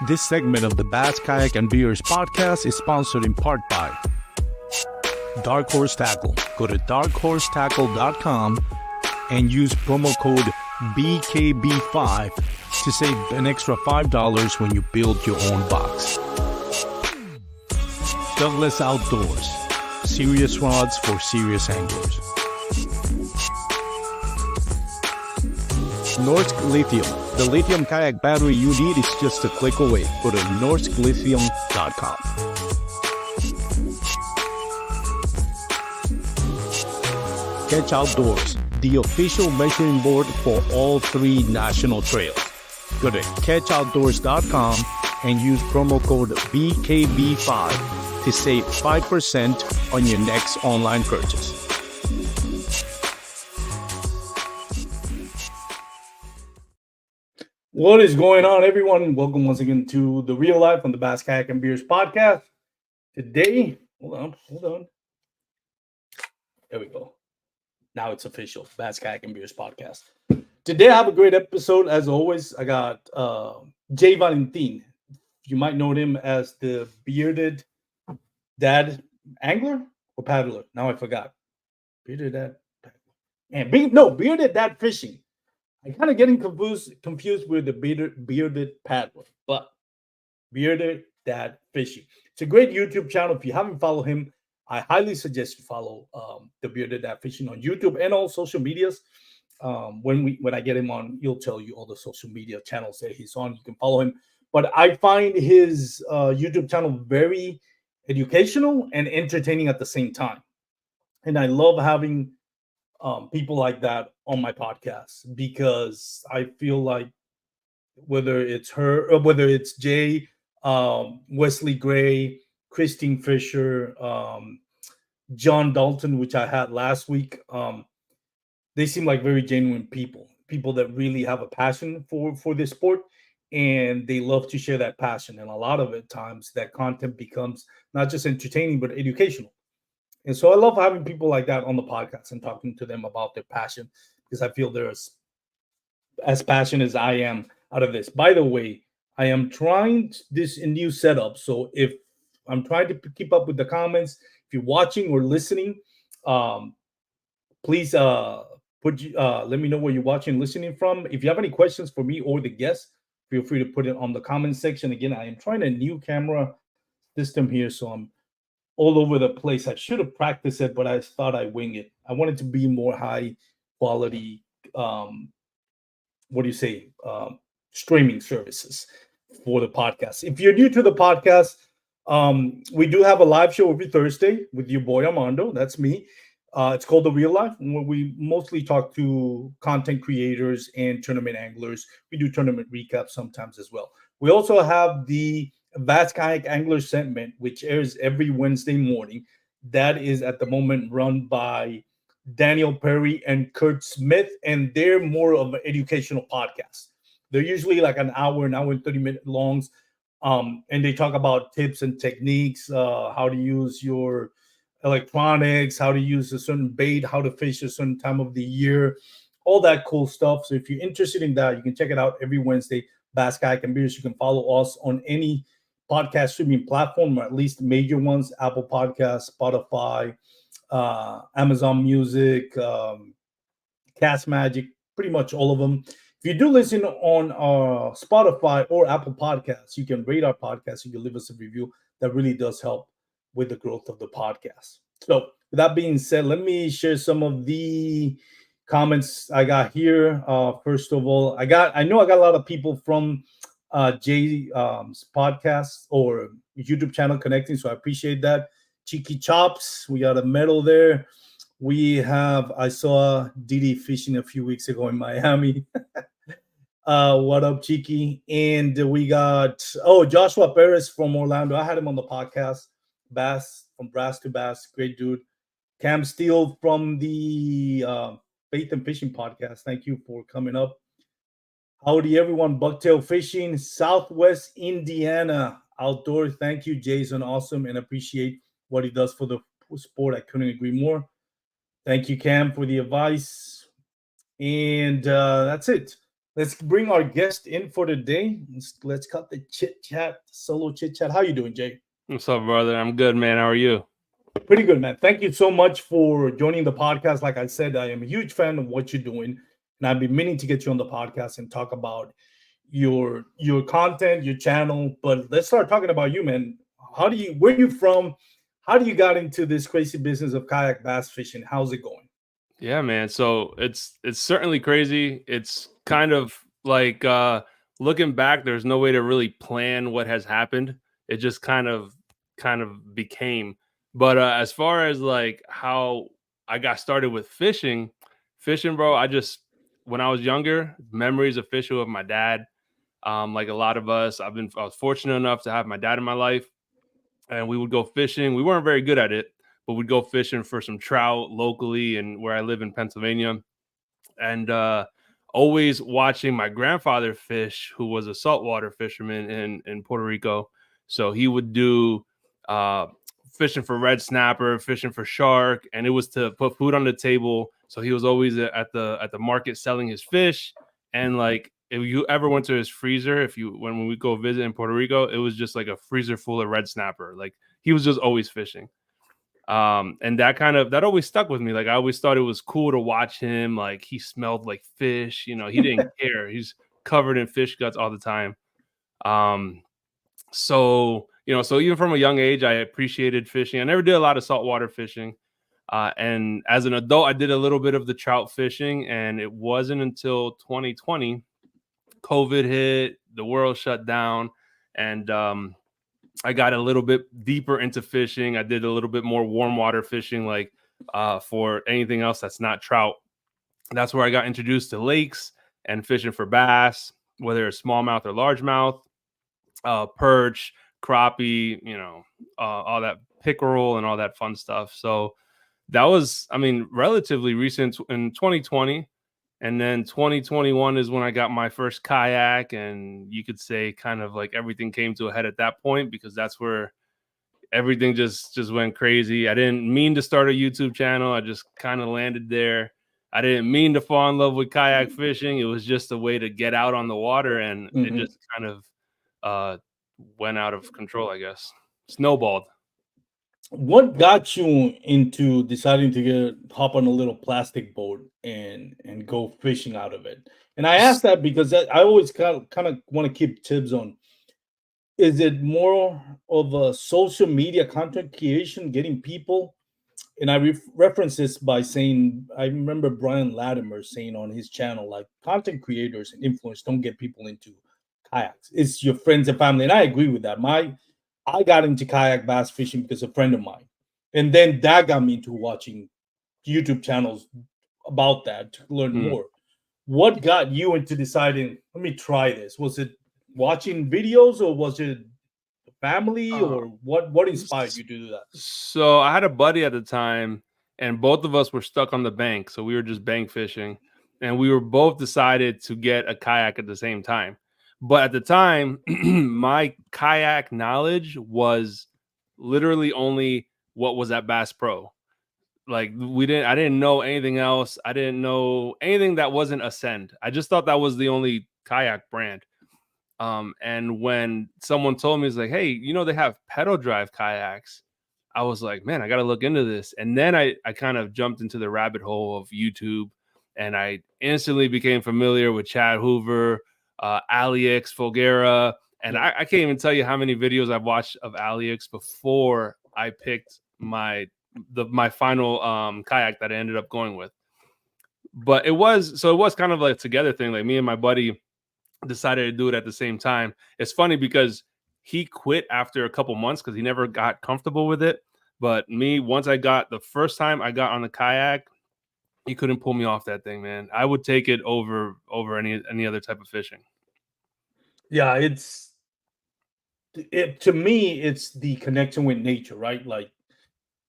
This segment of the Bass, Kayak, and Beers podcast is sponsored in part by Dark Horse Tackle. Go to darkhorsetackle.com and use promo code BKB5 to save an extra $5 when you build your own box. Douglas Outdoors. Serious rods for serious anglers. Norsk Lithium. The lithium kayak battery you need is just a click away. Go to norsklithium.com. Catch Outdoors, the official measuring board for all 3 national trails. Go to catchoutdoors.com and use promo code BKB5 to save 5% on your next online purchase. What is going on, everyone? Welcome once again to the Real Life on the Bass, Kayak, and Beers podcast. Today, hold on. There we go. Now it's official, Bass, Kayak, and Beers podcast. Today I have a great episode. As always, I got Jay Valentin. You might know him as the bearded dad angler or paddler. Now I forgot. Bearded dad paddler. And bearded dad fishing. I'm kind of getting confused with the bearded paddler, but bearded dad fishing. It's a great YouTube channel. If you haven't followed him, I highly suggest you follow the bearded dad fishing on YouTube and all social medias. When I get him on, he'll tell you all the social media channels that he's on. You can follow him. But I find his YouTube channel very educational and entertaining at the same time. And I love having people like that on my podcast because I feel like whether it's her or whether it's Jay, Wesley Gray, Christine Fisher, John Dalton, which I had last week, they seem like very genuine people that really have a passion for this sport, and they love to share that passion. And a lot of it times that content becomes not just entertaining but educational. And so I love having people like that on the podcast and talking to them about their passion because I feel they're as passionate as I am out of this. By the way, I am trying this new setup. So if I'm trying to keep up with the comments, if you're watching or listening, please let me know where you're watching and listening from. If you have any questions for me or the guests, feel free to put it on the comment section. Again, I am trying a new camera system here, so I'm all over the place. I should have practiced it, but I thought I'd wing it. I wanted to be more high quality, streaming services for the podcast. If you're new to the podcast, we do have a live show every Thursday with your boy Armando. That's me. It's called The Real Life, where we mostly talk to content creators and tournament anglers. We do tournament recaps sometimes as well. We also have the Bass Kayak Angler segment, which airs every Wednesday morning. That is at the moment run by Daniel Perry and Kurt Smith, and they're more of an educational podcast. They're usually like an hour and 30-minute longs, and they talk about tips and techniques, how to use your electronics, how to use a certain bait, how to fish a certain time of the year, all that cool stuff. So if you're interested in that, you can check it out every Wednesday. Bass Kayak and Beers. You can follow us on any podcast streaming platform, or at least major ones: Apple Podcasts, Spotify, Amazon Music, Cast Magic, pretty much all of them. If you do listen on Spotify or Apple Podcasts, you can rate our podcast. You can leave us a review. That really does help with the growth of the podcast. So with that being said, let me share some of the comments I got here. First of all, I know I got a lot of people from Jay's podcast or YouTube channel connecting, so I appreciate that. Cheeky Chops, we got a medal there. I saw Didi fishing a few weeks ago in Miami. What up, Cheeky? And we got Joshua Perez from Orlando. I had him on the podcast. Bass, from Brass to Bass, great dude. Cam Steele from the Bait and Fishing podcast. Thank you for coming up. Howdy, everyone. Bucktail Fishing, Southwest Indiana Outdoor. Thank you, Jason. Awesome, and appreciate what he does for the sport. I couldn't agree more. Thank you, Cam, for the advice. And that's it. Let's bring our guest in for the day. Let's cut the chit chat, solo chit chat. How you doing, Jay? What's up, brother? I'm good, man. How are you? Pretty good, man. Thank you so much for joining the podcast. Like I said, I am a huge fan of what you're doing, and I've been meaning to get you on the podcast and talk about your content, your channel. But let's start talking about you, man. Where you from? How do you got into this crazy business of kayak bass fishing? How's it going? Yeah, man. So it's certainly crazy. It's kind of like looking back, there's no way to really plan what has happened. It just kind of became. But as far as like how I got started with fishing, bro, I just when I was younger, memories of fishing with my dad. Like a lot of us, I was fortunate enough to have my dad in my life, and we would go fishing. We weren't very good at it, but we'd go fishing for some trout locally and where I live in Pennsylvania. And always watching my grandfather fish, who was a saltwater fisherman in Puerto Rico. So he would do uh, fishing for red snapper, fishing for shark, and it was to put food on the table. So he was always at the market selling his fish. And like if you ever went to his freezer, if you when we go visit in Puerto Rico, it was just like a freezer full of red snapper. Like he was just always fishing. And that always stuck with me. Like I always thought it was cool to watch him. Like he smelled like fish, he didn't care. He's covered in fish guts all the time. Um, so even from a young age, I appreciated fishing. I never did a lot of saltwater fishing. And as an adult, I did a little bit of the trout fishing, and it wasn't until 2020, COVID hit, the world shut down, and I got a little bit deeper into fishing. I did a little bit more warm water fishing, like for anything else that's not trout. That's where I got introduced to lakes and fishing for bass, whether it's smallmouth or largemouth, perch, crappie, all that pickerel and all that fun stuff. So that was, I mean, relatively recent in 2020. And then 2021 is when I got my first kayak. And you could say kind of like everything came to a head at that point, because that's where everything just went crazy. I didn't mean to start a YouTube channel. I just kind of landed there. I didn't mean to fall in love with kayak fishing. It was just a way to get out on the water, and it Mhm. just kind of uh, went out of control, I guess. Snowballed. What got you into deciding to hop on a little plastic boat and go fishing out of it? And I ask that because I always kind of want to keep tips on, is it more of a social media content creation, getting people? And I reference this by saying, I remember Brian Latimer saying on his channel, like, content creators and influencers don't get people into kayaks. It's your friends and family. And I agree with that. I got into kayak bass fishing because a friend of mine. And then that got me into watching YouTube channels about that to learn Mm. more. What got you into deciding, let me try this? Was it watching videos, or was it family, Uh, or what inspired s- you to do that? so I had a buddy at the time, and both of us were stuck on the bank. So we were just bank fishing, and we were both decided to get a kayak at the same time. But at the time, my kayak knowledge was literally only what was at Bass Pro. Like I didn't know anything else. I didn't know anything that wasn't Ascend. I just thought that was the only kayak brand. And when someone told me, it's like, hey, they have pedal drive kayaks, I was like, man, I got to look into this. And then I kind of jumped into the rabbit hole of YouTube, and I instantly became familiar with Chad Hoover, Alex Folgera. And Yeah. I can't even tell you how many videos I've watched of Alex before I picked my final kayak that I ended up going with. But it was kind of like a together thing. Like me and my buddy decided to do it at the same time. It's funny because he quit after a couple months because he never got comfortable with it. But me, once the first time I got on the kayak, he couldn't pull me off that thing, man. I would take it over any other type of fishing. Yeah, to me, it's the connection with nature, right? Like,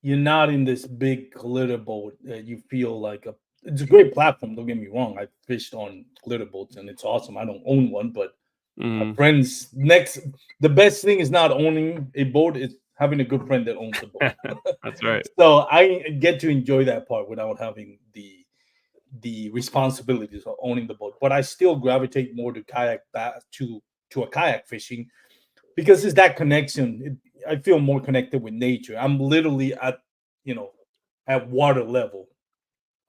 you're not in this big glitter boat that you feel like it's a great platform. Don't get me wrong. I fished on glitter boats and it's awesome. I don't own one, but my Mm-hmm. friends the best thing is not owning a boat, it's having a good friend that owns a boat. That's right. So I get to enjoy that part without having the responsibilities of owning the boat, but I still gravitate more to kayak back to a kayak fishing because it's that connection. I feel more connected with nature. I'm literally at you know at water level,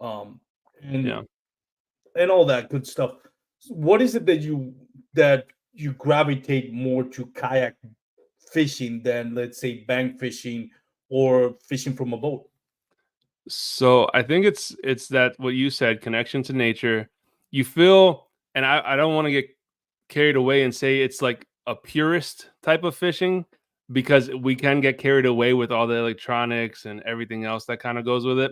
um, Yeah. and all that good stuff. What is it that you gravitate more to kayak fishing than, let's say, bank fishing or fishing from a boat? So I think it's that what you said, connection to nature. You feel, and I don't want to get carried away and say it's like a purist type of fishing because we can get carried away with all the electronics and everything else that kind of goes with it.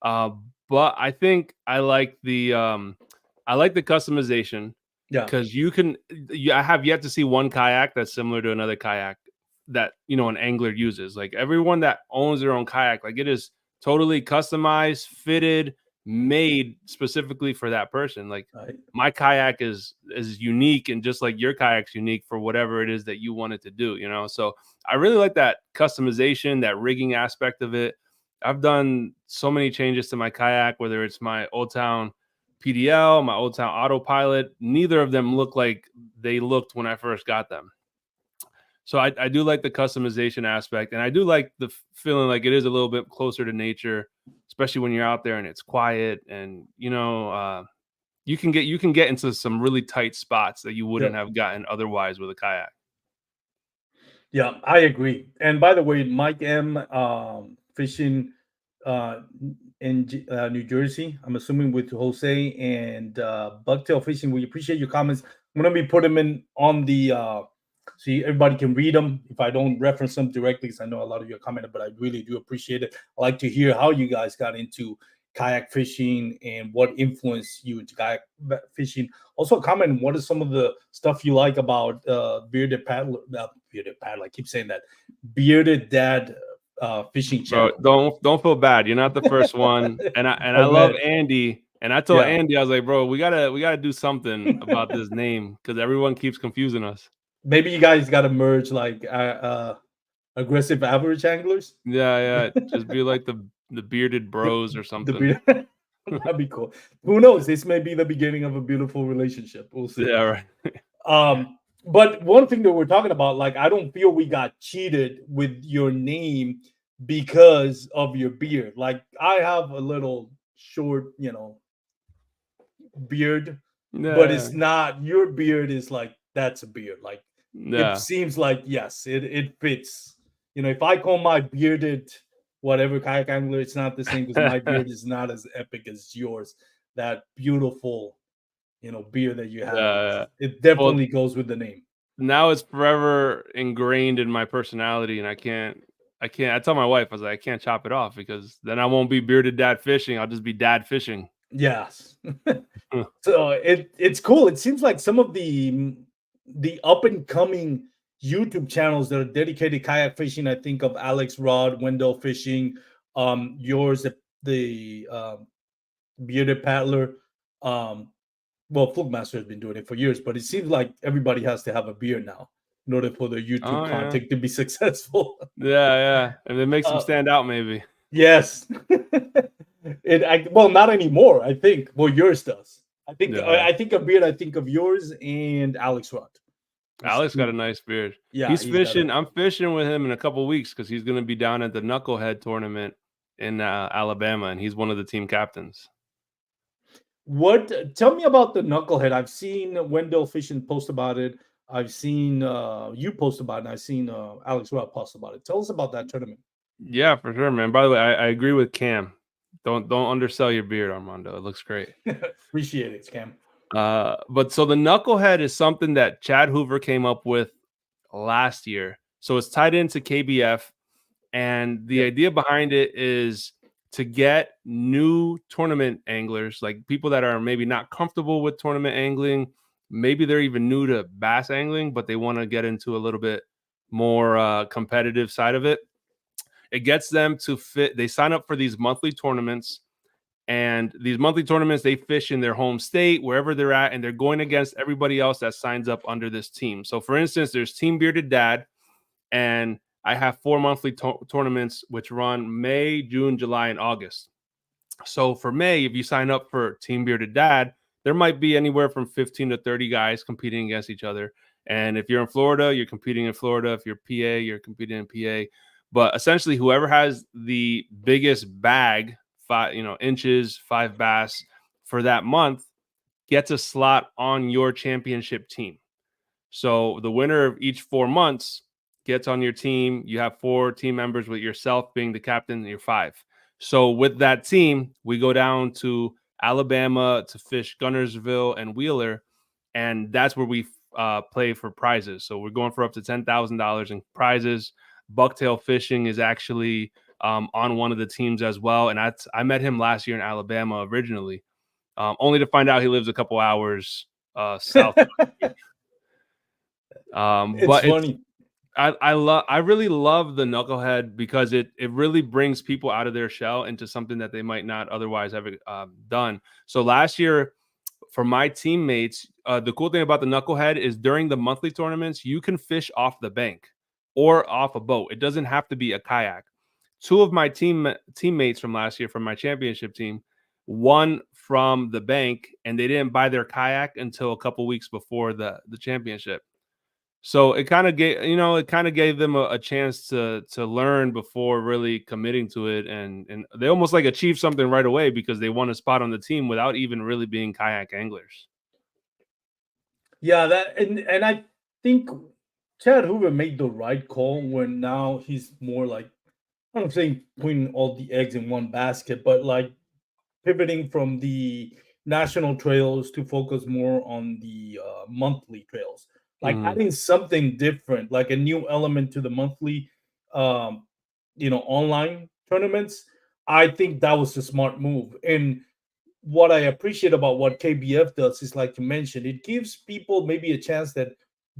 Uh, but I think I like the customization Yeah, because I have yet to see one kayak that's similar to another kayak that an angler uses. Like everyone that owns their own kayak, like it is totally customized, fitted, made specifically for that person. Like right. my kayak is unique, and just like your kayak's unique for whatever it is that you want it to do. So I really like that customization, that rigging aspect of it. I've done so many changes to my kayak, whether it's my Old Town PDL, my Old Town Autopilot. Neither of them look like they looked when I first got them. So I do like the customization aspect, and I do like the feeling like it is a little bit closer to nature, especially when you're out there and it's quiet, and you can get into some really tight spots that you Yeah, wouldn't have gotten otherwise with a kayak. yeah, I agree. And by the way, Mike M, fishing in New Jersey. I'm assuming with Jose and Bucktail Fishing. We appreciate your comments. I'm gonna be putting them in on the so everybody can read them. If I don't reference them directly, because I know a lot of you are commenting, but I really do appreciate it. I like to hear how you guys got into kayak fishing and what influenced you into kayak fishing. Also, comment what is some of the stuff you like about bearded paddle. I keep saying that bearded dad fishing Bro, channel. don't feel bad. You're not the first one, and I Oh love man, Andy. And I told yeah. Andy, I was like, bro, we gotta do something about this name because everyone keeps confusing us. Maybe you guys got to merge like aggressive average anglers. Yeah, yeah. Just be like the bearded The bros or the something. beard. That'd be cool. Who knows? This may be the beginning of a beautiful relationship. We'll see. Yeah, right. But one thing that we're talking about, like, I don't feel we got cheated with your name because of your beard. Like, I have a little short, beard, but Yeah, it's not. Your beard is like that's a beard. Like, it yeah. seems like yes, it fits. If I call my bearded whatever kayak angler, it's not the same because my Yeah, beard is not as epic as yours. That beautiful, beard that you have. yeah. It Well, definitely goes with the name. now it's forever ingrained in my personality, and I tell my wife, I was like, I can't chop it off because then I won't be bearded dad fishing. I'll just be dad fishing. Yes. So it's cool. It seems like some of the up and coming YouTube channels that are dedicated kayak fishing. I think of Alex Rod, Wendell Fishing, yours, the bearded paddler. Um, well, Fluke Master has been doing it for years, but it seems like everybody has to have a beard now in order for their YouTube Oh yeah, content to be successful. yeah, yeah. And it makes them uh, stand out, maybe. yes. Well, not anymore. I think. Well, yours does. I think. Yeah, yeah. I think of beard. I think of yours and Alex Rod. It's Alex got a two. nice beard. Yeah, He's he's got a. fishing. I'm fishing with him in a couple weeks because he's going to be down at the Knucklehead tournament in Alabama, and he's one of the team captains. What? Tell me about the knucklehead. I've seen Wendell Fishing post about it. I've seen you post about it. And I've seen Alex Rod post about it. Tell us about that tournament. Yeah, for sure, man. By the way, I agree with Cam. Don't undersell your beard, Armando. It looks great. Appreciate it, Cam. But so the knucklehead is something that Chad Hoover came up with last year. So it's tied into KBF, and the Yep. idea behind it is to get new tournament anglers, like people that are maybe not comfortable with tournament angling, maybe they're even new to bass angling, but they want to get into a little bit more competitive side of it. It gets them to fit. They sign up for these monthly tournaments, and these monthly tournaments, they fish in their home state, wherever they're at, and they're going against everybody else that signs up under this team. So, for instance, there's Team Bearded Dad, and I have 4 monthly tournaments which run May, June, July, and August. So for May, if you sign up for Team Bearded Dad, there might be anywhere from 15 to 30 guys competing against each other. And if you're in Florida, you're competing in Florida. If you're PA, you're competing in PA. But essentially, whoever has the biggest bag, inches, 5 bass for that month, gets a slot on your championship team. So the winner of each 4 months gets on your team. You have 4 team members with yourself being the captain and your 5. So with that team, we go down to Alabama to fish Gunnersville and Wheeler, and that's where we play for prizes. So we're going for up to $10,000 in prizes. Bucktail fishing is actually on one of the teams as well, and I met him last year in Alabama originally, only to find out he lives a couple hours south. It's But funny. I really love the knucklehead because it really brings people out of their shell into something that they might not otherwise have done. So last year for my teammates, the cool thing about the knucklehead is during the monthly tournaments, you can fish off the bank or off a boat. It doesn't have to be a kayak. 2 of my teammates from last year from my championship team won from the bank, and they didn't buy their kayak until a couple weeks before the championship. So it kind of gave them a chance to learn before really committing to it, and they almost like achieved something right away because they won a spot on the team without even really being kayak anglers. Yeah, that and I think Chad Hoover made the right call when now he's more like, I don't think putting all the eggs in one basket, but like pivoting from the national trails to focus more on the monthly trails, like Mhm. adding something different, like a new element to the monthly, um, online tournaments. I think that was a smart move. And what I appreciate about what KBF does is, like you mentioned, it gives people maybe a chance that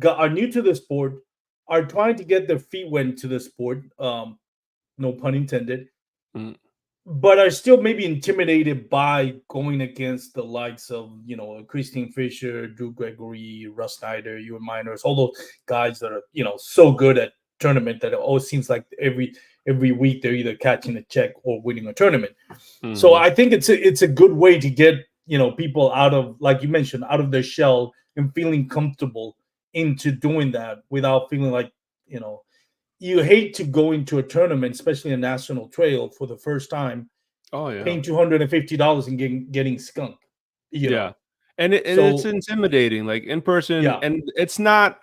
are new to the sport, are trying to get their feet wet to the sport. No pun intended, Mm. but are still maybe intimidated by going against the likes of Christine Fisher, Drew Gregory, Russ Snyder, Ewan Miners, all those guys that are so good at tournament that it always seems like every week they're either catching a check or winning a tournament. So Mhm. I think it's a good way to get people out of, like you mentioned, out of their shell and feeling comfortable into doing that without feeling like you know you hate to go into a tournament, especially a national trail, for the first time, Oh yeah. paying $250 and getting skunked. You Yeah. know, And it's so intimidating, like in person, yeah, and it's not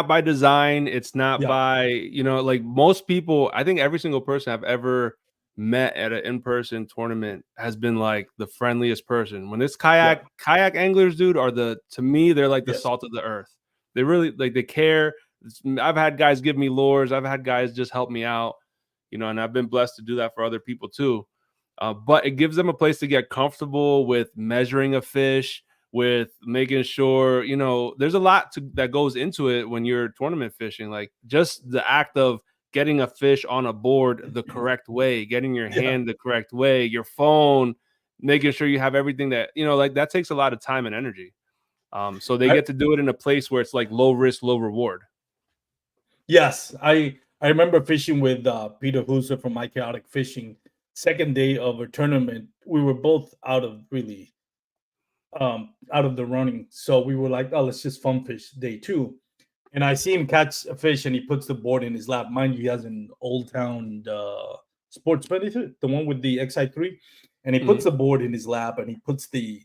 by design, it's not yeah, by, like most people, I think every single person I've ever met at an in-person tournament has been like the friendliest person. When it's yeah, kayak anglers, dude, are to me, they're like the yes. salt of the earth. They really like they care. I've had guys give me lures, I've had guys just help me out, and I've been blessed to do that for other people too. But it gives them a place to get comfortable with measuring a fish, with making sure, there's a lot that goes into it when you're tournament fishing. Like just the act of getting a fish on a board the correct way, getting your Yeah. hand the correct way, your phone, making sure you have everything that, like that takes a lot of time and energy. So they I get to do it in a place where it's like low risk, low reward. Yes, I remember fishing with Peter Hooser from My Chaotic Fishing. Second day of a tournament, we were both out of the running, so we were like, oh, let's just fun fish day two. And I see him catch a fish, and he puts the board in his lap. Mind you, he has an Old Town Sportsman, is it the one with the XI3? And he puts Mhm. the board in his lap, and he puts the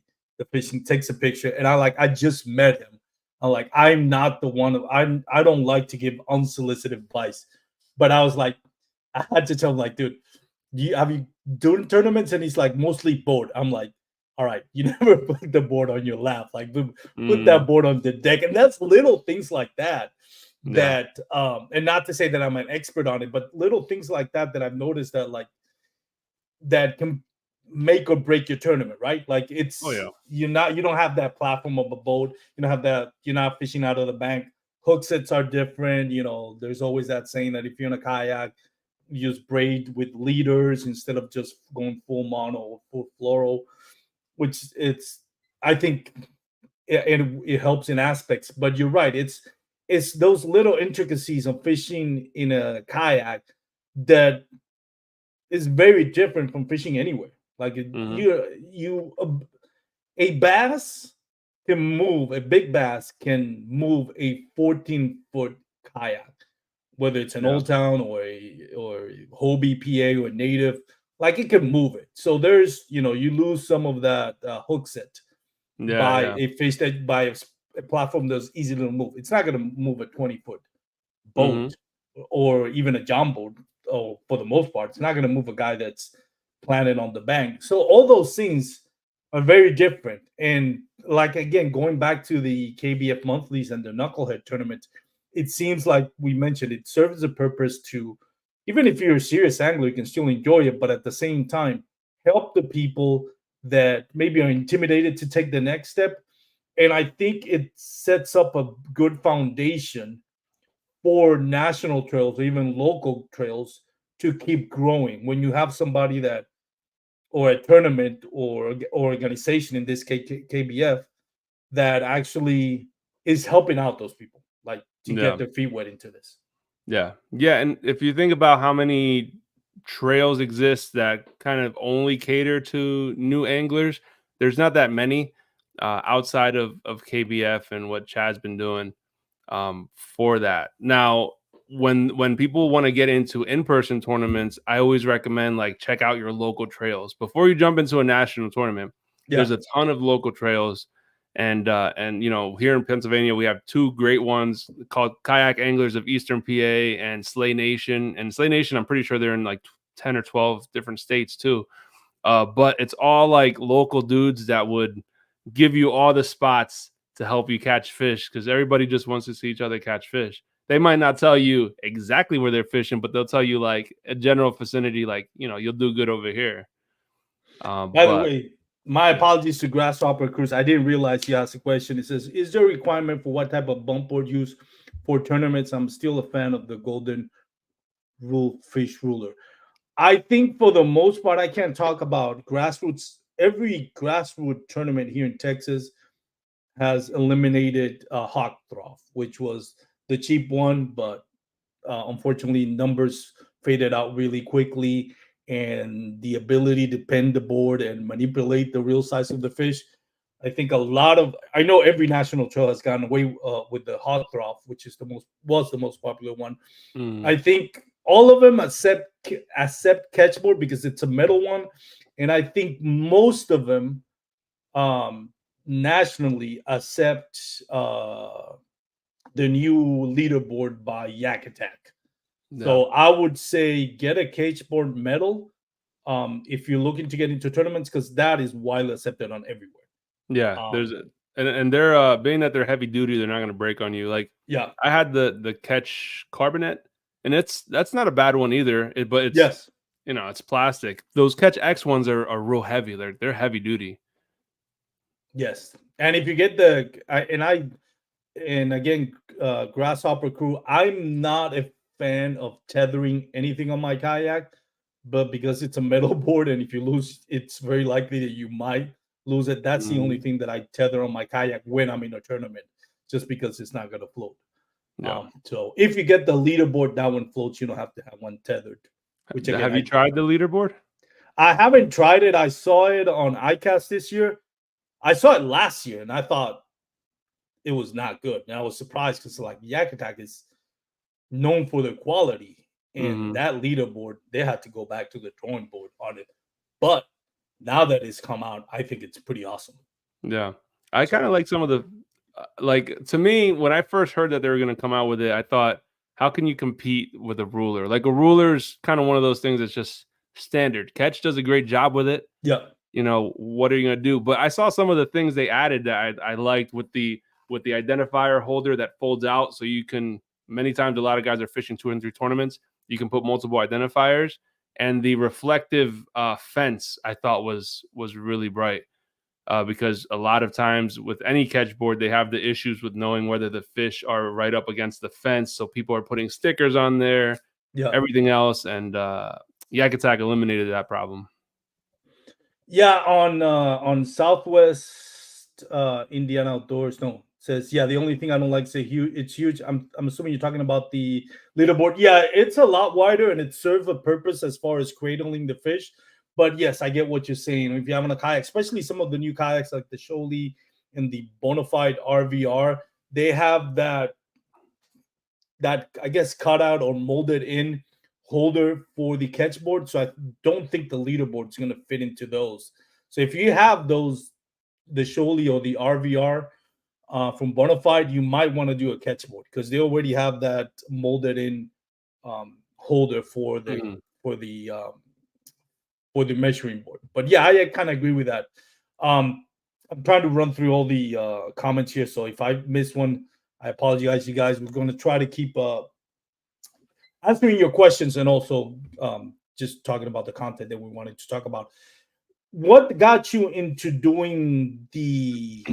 fish and takes a picture. And I just met him. I'm like, I'm not the one. I don't like to give unsolicited advice, but I was like, I had to tell him, like, dude, have you doing tournaments? And he's like, mostly board. I'm like, all right, you never put the board on your lap. Like, put Mm, that board on the deck. And that's little things like that yeah. and not to say that I'm an expert on it, but little things like that that I've noticed that, like, that can make or break your tournament, right? Like, Oh it's yeah. you don't have that platform of a boat, you don't have that, you're not fishing out of the bank. Hook sets are different. There's always that saying that if you're in a kayak, use braid with leaders instead of just going full mono or full fluoro, which it's I think it helps in aspects. But you're right, it's those little intricacies of fishing in a kayak that is very different from fishing anywhere. Like Hmm. you a bass can move. A big bass can move a 14-foot kayak, whether it's an Yeah. old town or Hobie PA or native. Like it can move it. So there's you lose some of that hook set Yeah. by Yeah. a fish that by a platform that's easy to move. It's not going to move a 20-foot Hmm. boat or even a john boat. Oh, for the most part, it's not going to move a guy that's planted on the bank. So all those things are very different. And like again, going back to the KBF monthlies and the knucklehead tournament, it seems like we mentioned it serves a purpose to, even if you're a serious angler, you can still enjoy it, but at the same time, help the people that maybe are intimidated to take the next step. And I think it sets up a good foundation for national trails or even local trails to keep growing. When you have somebody that, or a tournament or organization, in this case KBF, that actually is helping out those people, like to get Yeah. their feet wet into this. Yeah. Yeah. And if you think about how many trails exist that kind of only cater to new anglers, there's not that many outside of KBF and what Chad's been doing for that. Now, when people want to get into in-person tournaments, I always recommend like check out your local trails before you jump into a national tournament. Yeah. There's a ton of local trails, and here in Pennsylvania we have two great ones called Kayak Anglers of Eastern PA and Slay Nation. And Slay Nation, I'm pretty sure they're in like 10 or 12 different states too. But it's all like local dudes that would give you all the spots to help you catch fish because everybody just wants to see each other catch fish. They might not tell you exactly where they're fishing, but they'll tell you like a general vicinity, like, you'll do good over here. By the But way, my yeah, apologies to Grasshopper Cruise. I didn't realize you asked a question. It says, "Is there a requirement for what type of bump board use for tournaments?" I'm still a fan of the Golden Rule Fish Ruler. I think for the most part, I can't talk about grassroots. Every grassroots tournament here in Texas has eliminated Hawk Trough, which was the cheap one, but unfortunately, numbers faded out really quickly, and the ability to bend the board and manipulate the real size of the fish. I think I know every national trail has gone away with the Hawk Trough, which is the most popular one. mm, I think all of them accept catchboard because it's a metal one, and I think most of them um, nationally accept the new leaderboard by Yak Attack. yeah, So I would say get a cageboard medal if you're looking to get into tournaments because that is widely accepted on everywhere. yeah. There's Um, a and they're being that they're heavy duty, they're not going to break on you. Like yeah, I had the Catch Carbonet, and that's not a bad one either. But it's yes, it's plastic. Those Catch X ones are real heavy. They're heavy duty. yes. And if you get and again, Grasshopper Crew, I'm not a fan of tethering anything on my kayak, but because it's a metal board and if you lose, it's very likely that you might lose it. That's the only Mhm. thing that I tether on my kayak when I'm in a tournament, just because it's not going to float. Yeah. So if you get the leaderboard, that one floats. You don't have to have one tethered. Which again, Have you tried the leaderboard? I haven't tried it. I saw it on iCast this year. I saw it last year, and I thought it was not good. And I was surprised because like Yak Attack is known for their quality, and Mhm. that leaderboard they had to go back to the drawing board on it. But now that it's come out, I think it's pretty awesome. Yeah. I kinda So like some of the like, to me, when I first heard that they were gonna come out with it, I thought, "How can you compete with a ruler?" Like, a ruler's kinda one of those things that's just standard. Catch does a great job with it. yeah, What are you gonna do? But I saw some of the things they added that I liked with the identifier holder that folds out, so you can many times a lot of guys are fishing 2 and 3 tournaments. You can put multiple identifiers, and the reflective fence I thought was really bright. Because a lot of times with any catch board, they have the issues with knowing whether the fish are right up against the fence. So people are putting stickers on there, yeah. everything else, and Yak Attack eliminated that problem. Yeah, on Southwest Indiana Outdoors, no, says yeah. The only thing I don't like is huge. It's huge. I'm assuming you're talking about the leaderboard. Yeah, it's a lot wider and it serves a purpose as far as cradling the fish. But yes, I get what you're saying. If you're having a kayak, especially some of the new kayaks like the Shoali and the Bonafide RVR, they have that I guess cut out or molded in holder for the catchboard. So I don't think the leaderboard is going to fit into those. So if you have those, the Shoali or the RVR from Bonafide, you might want to do a catchboard because they already have that molded in holder Mhm. for the for the measuring board. But yeah, I kind of agree with that. Um, I'm trying to run through all the comments here, so if I miss one, I apologize, you guys. We're going to try to keep answering your questions and also just talking about the content that we wanted to talk about. What got you into doing the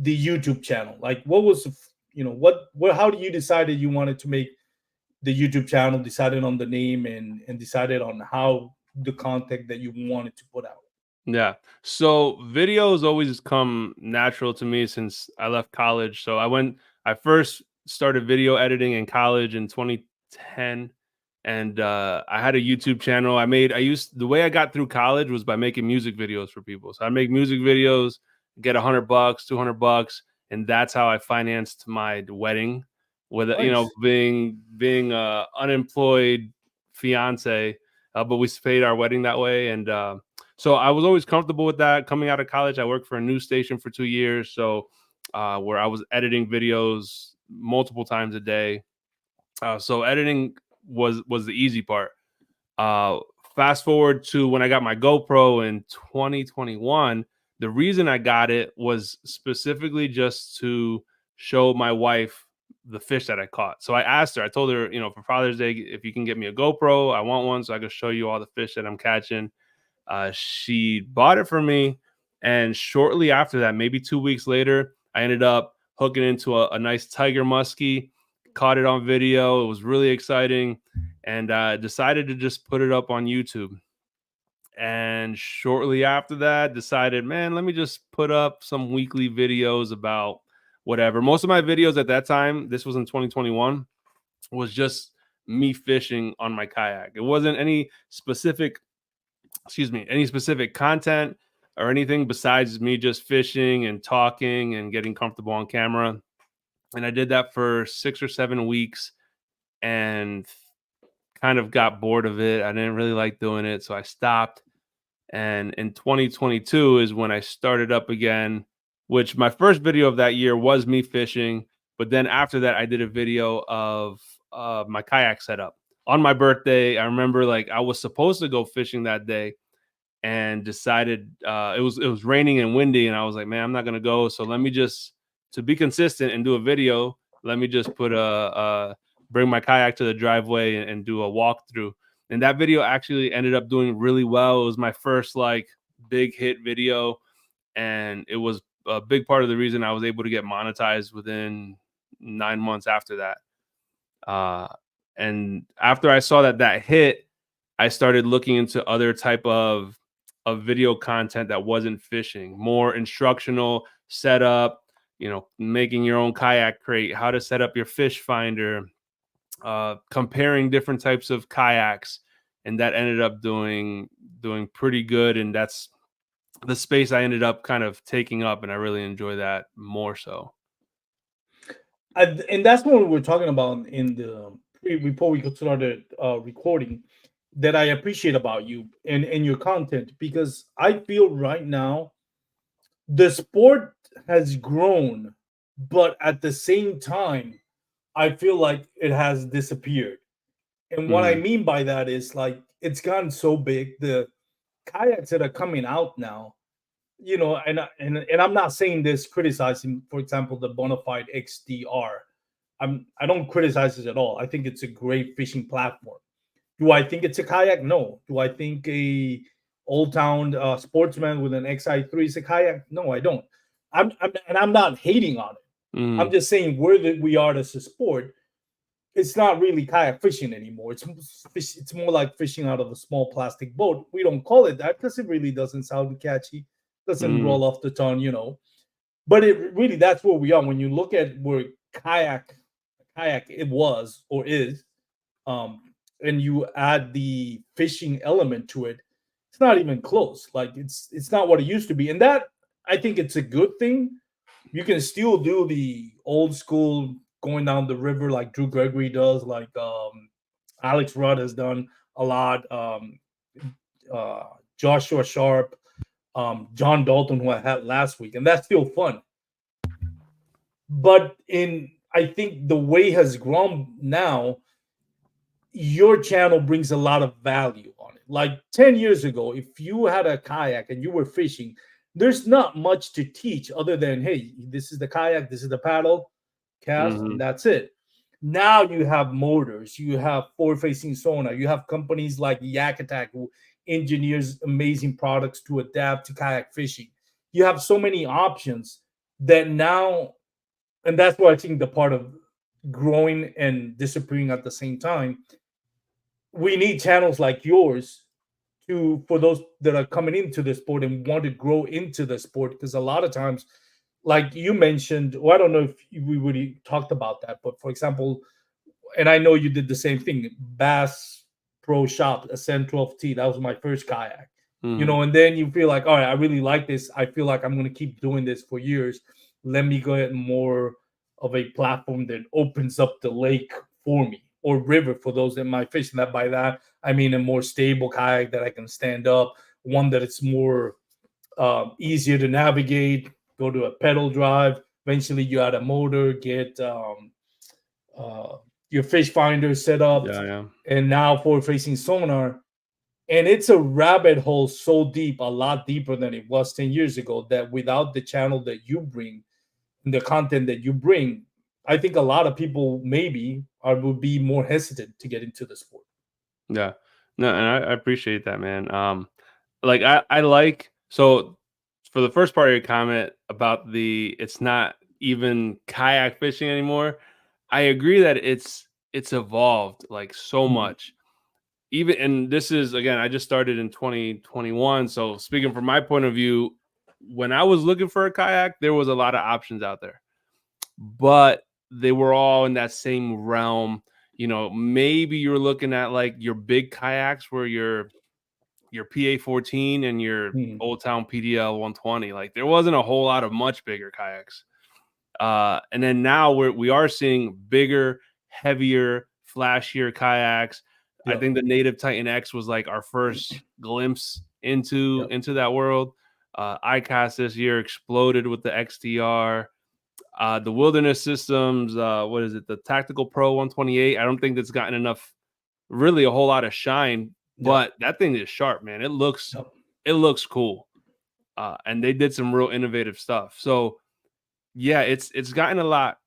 YouTube channel? Like, what was what? How do you decided you wanted to make the YouTube channel? Decided on the name and decided on how the content that you wanted to put out. Yeah. So videos always come natural to me since I left college. I first started video editing in college in 2010. And I had a YouTube channel. The way I got through college was by making music videos for people. So I make music videos, get $100, $200, and that's how I financed my wedding with, Nice. being a unemployed fiance. But we paid our wedding that way. And, so I was always comfortable with that. Coming out of college, I worked for a news station for 2 years, so where I was editing videos multiple times a day. So editing was the easy part. Uh, Fast forward to when I got my GoPro in 2021. The reason I got it was specifically just to show my wife the fish that I caught. So I asked her, I told her, for Father's Day, if you can get me a GoPro, I want one so I can show you all the fish that I'm catching. She bought it for me, and shortly after that, maybe 2 weeks later, I ended up hooking into a nice tiger muskie. Caught it on video. It was really exciting, and decided to just put it up on YouTube. And shortly after that, decided, man, let me just put up some weekly videos about whatever. Most of my videos at that time, this was in 2021, was just me fishing on my kayak. It wasn't any specific content or anything besides me just fishing and talking and getting comfortable on camera. And I did that for 6 or 7 weeks and kind of got bored of it. I didn't really like doing it, so I stopped. And in 2022 is when I started up again, which my first video of that year was me fishing. But then after that, I did a video of my kayak setup on my birthday. I remember like I was supposed to go fishing that day and decided it was raining and windy, and I was like, man, I'm not gonna go. So let me just, to be consistent and do a video, let me just bring my kayak to the driveway and do a walkthrough. And that video actually ended up doing really well. It was my first like big hit video, and it was a big part of the reason I was able to get monetized within 9 months after that. Uh, and after I saw that hit, I started looking into other type of video content that wasn't fishing, more instructional setup, making your own kayak crate, how to set up your fish finder, comparing different types of kayaks, and that ended up doing pretty good. And that's the space I ended up kind of taking up, and I really enjoy that more so. And that's what we were talking about in the before we started recording. That I appreciate about you and your content because I feel right now the sport has grown, but at the same time, I feel like it has disappeared. And what I Mhm, mean by that is like it's gotten so big. The kayaks that are coming out now, and I'm not saying this criticizing, for example, the Bonafide XDR. I don't criticize it at all. I think it's a great fishing platform. Do I think it's a kayak? No. Do I think a Old Town Sportsman with an XI3 is a kayak? No, I don't. I'm not hating on it. I'm mhm, just saying where that we are as a sport, it's not really kayak fishing anymore. It's more like fishing out of a small plastic boat. We don't call it that because it really doesn't sound catchy, doesn't mhm, roll off the tongue. But it really that's where we are when you look at where kayak it was or is, um, and you add the fishing element to it. It's not even close. Like it's not what it used to be, and that I think it's a good thing. You can still do the old school going down the river like Drew Gregory does, like Alex Rudd has done a lot. Uh, Joshua Sharp, John Dalton, who I had last week, and that's still fun. But in I think the way has grown now, your channel brings a lot of value on it. Like 10 years ago, if you had a kayak and you were fishing, there's not much to teach other than, hey, this is the kayak, this is the paddle, cast, and Hmm. that's it. Now you have motors, you have forward facing sonar, you have companies like Yak Attack who engineers amazing products to adapt to kayak fishing. You have so many options that now, and that's why I think the part of growing and disappearing at the same time, we need channels like yours to for those that are coming into the sport and want to grow into the sport, because a lot of times, like you mentioned, well, I don't know if we really talked about that, but for example, and I know you did the same thing. Bass Pro Shop, Ascent 12T. That was my first kayak. You Hmm. know, and then you feel like, all right, I really like this. I feel like I'm going to keep doing this for years. Let me go ahead and more of a platform that opens up the lake for me, or river for those that might fish. And that by that I mean a more stable kayak that I can stand up, one that it's more easier to navigate. Go to a pedal drive. Eventually, you add a motor, get uh, your fish finder set up, Yeah, yeah. and now forward facing sonar. And it's a rabbit hole so deep, a lot deeper than it was 10 years ago, that without the channel that you bring, the content that you bring, I think a lot of people maybe would be more hesitant to get into the sport. Yeah. No, and I appreciate that, man. Like I like so for the first part of your comment about the it's not even kayak fishing anymore. I agree that it's evolved like so Mhm. much. Even and this is again, I just started in 2021. So speaking from my point of view, when I was looking for a kayak, there was a lot of options out there, but they were all in that same realm. You know, maybe you're looking at like your big kayaks where your PA 14 and your Mhm. Old Town PDL 120. Like there wasn't a whole lot of much bigger kayaks. And then now we are seeing bigger, heavier, flashier kayaks. I Yeah. think the Native Titan X was like our first glimpse Yeah. into that world. ICAST this year exploded with the XTR. The Wilderness Systems, what is it? The Tactical Pro 128. I don't think that's gotten enough, really a whole lot of shine, Yeah. but that thing is sharp, man. Yeah. It looks cool. And they did some real innovative stuff. So yeah, it's gotten a lot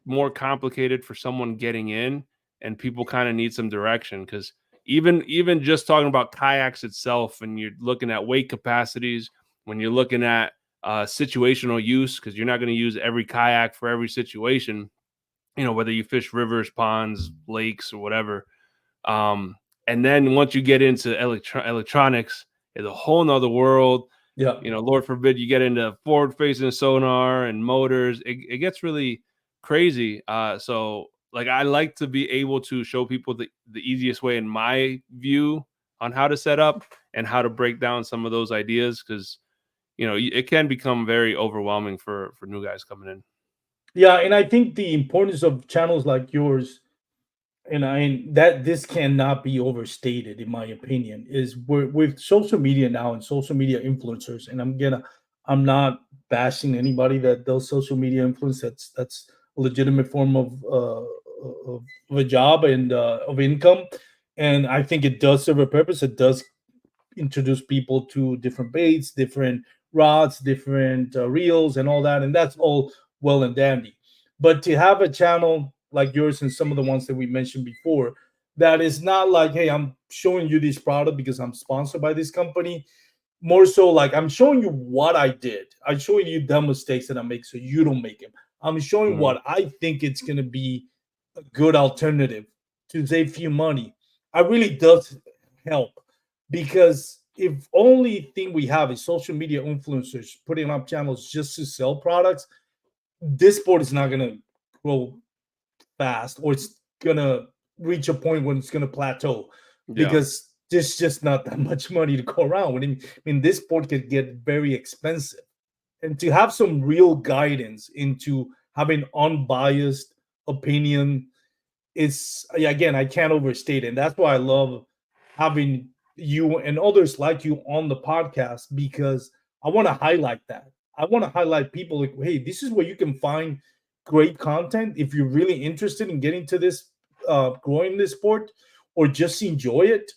more complicated for someone getting in, and people kind of need some direction because even just talking about kayaks itself, and you're looking at weight capacities, when you're looking at situational use, because you're not going to use every kayak for every situation. You know, whether you fish rivers, ponds, lakes, or whatever. Um, and then once you get into electronics, it's a whole nother world. Yeah. You know, Lord forbid you get into forward facing sonar and motors. It gets really crazy. So like I like to be able to show people the easiest way in my view on how to set up and how to break down some of those ideas because you know it can become very overwhelming for new guys coming in. Yeah, and I think the importance of channels like yours, and I that this cannot be overstated in my opinion, is with social media now and social media influencers. And I'm not bashing anybody that does social media influence. That's a legitimate form of a job and of income, and I think it does serve a purpose. It does introduce people to different baits, different rods, different reels, and all that, and that's all well and dandy. But to have a channel like yours and some of the ones that we mentioned before, that is not like, hey, I'm showing you this product because I'm sponsored by this company. More so, like I'm showing you what I did. I'm showing you the mistakes that I make so you don't make them. I'm showing Mhm. what I think it's going to be a good alternative to save you money. I really does help, because if only thing we have is social media influencers putting up channels just to sell products, this sport is not going to grow fast, or it's going to reach a point when it's going to plateau, Yeah. because there's just not that much money to go around. I mean, this sport could get very expensive, and to have some real guidance into having unbiased opinion is, yeah, again, I can't overstate it. And that's why I love having you and others like you on the podcast, because I want to highlight that. I want to highlight people like, hey, this is where you can find great content if you're really interested in getting to this, growing this sport, or just enjoy it.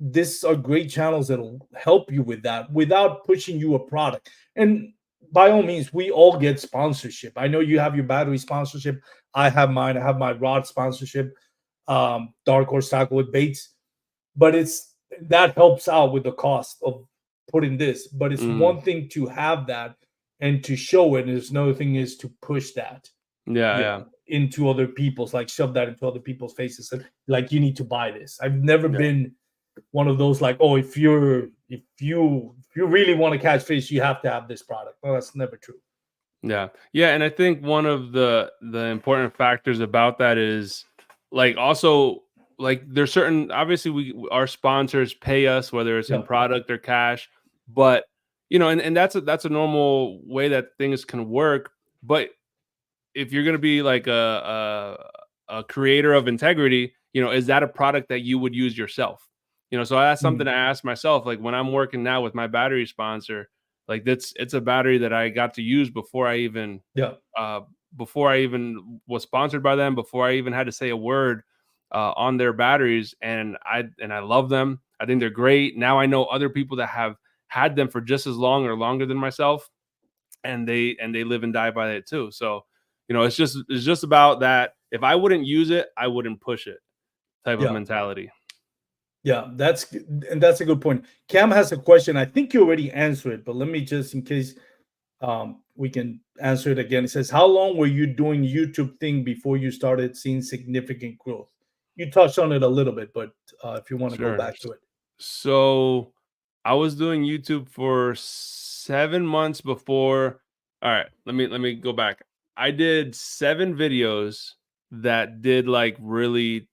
These are great channels that'll help you with that without pushing you a product. And by all means, we all get sponsorship. I know you have your battery sponsorship. I have mine. I have my rod sponsorship, Dark Horse Tackle with baits. But it's that helps out with the cost of putting this. But it's Mm, one thing to have that and to show it. And there's another thing is to push that, yeah, yeah, into other people's, like shove that into other people's faces. And, like, you need to buy this. I've never yeah. been one of those like, oh, if you really want to catch fish, you have to have this product. Well, that's never true. Yeah. Yeah, and I think one of the important factors about that is like also like there's certain obviously we our sponsors pay us whether it's in Yeah. product or cash, but and that's a normal way that things can work, but if you're going to be like a creator of integrity, is that a product that you would use yourself? So that's something Mm. I ask myself. Like when I'm working now with my battery sponsor, like it's a battery that I got to use Yeah. uh, before I even was sponsored by them, before I even had to say a word on their batteries, and I love them. I think they're great. Now I know other people that have had them for just as long or longer than myself, and they live and die by it too. So, it's just about that. If I wouldn't use it, I wouldn't push it type of Yeah. mentality. Yeah. That's a good point. Cam has a question. I think you already answered it, but let me just, in case, we can answer it again. It says, how long were you doing YouTube thing before you started seeing significant growth? You touched on it a little bit, but if you want to go Sure. back to it. So I was doing YouTube for 7 months before. All right, let me go back. I did 7 videos that did like really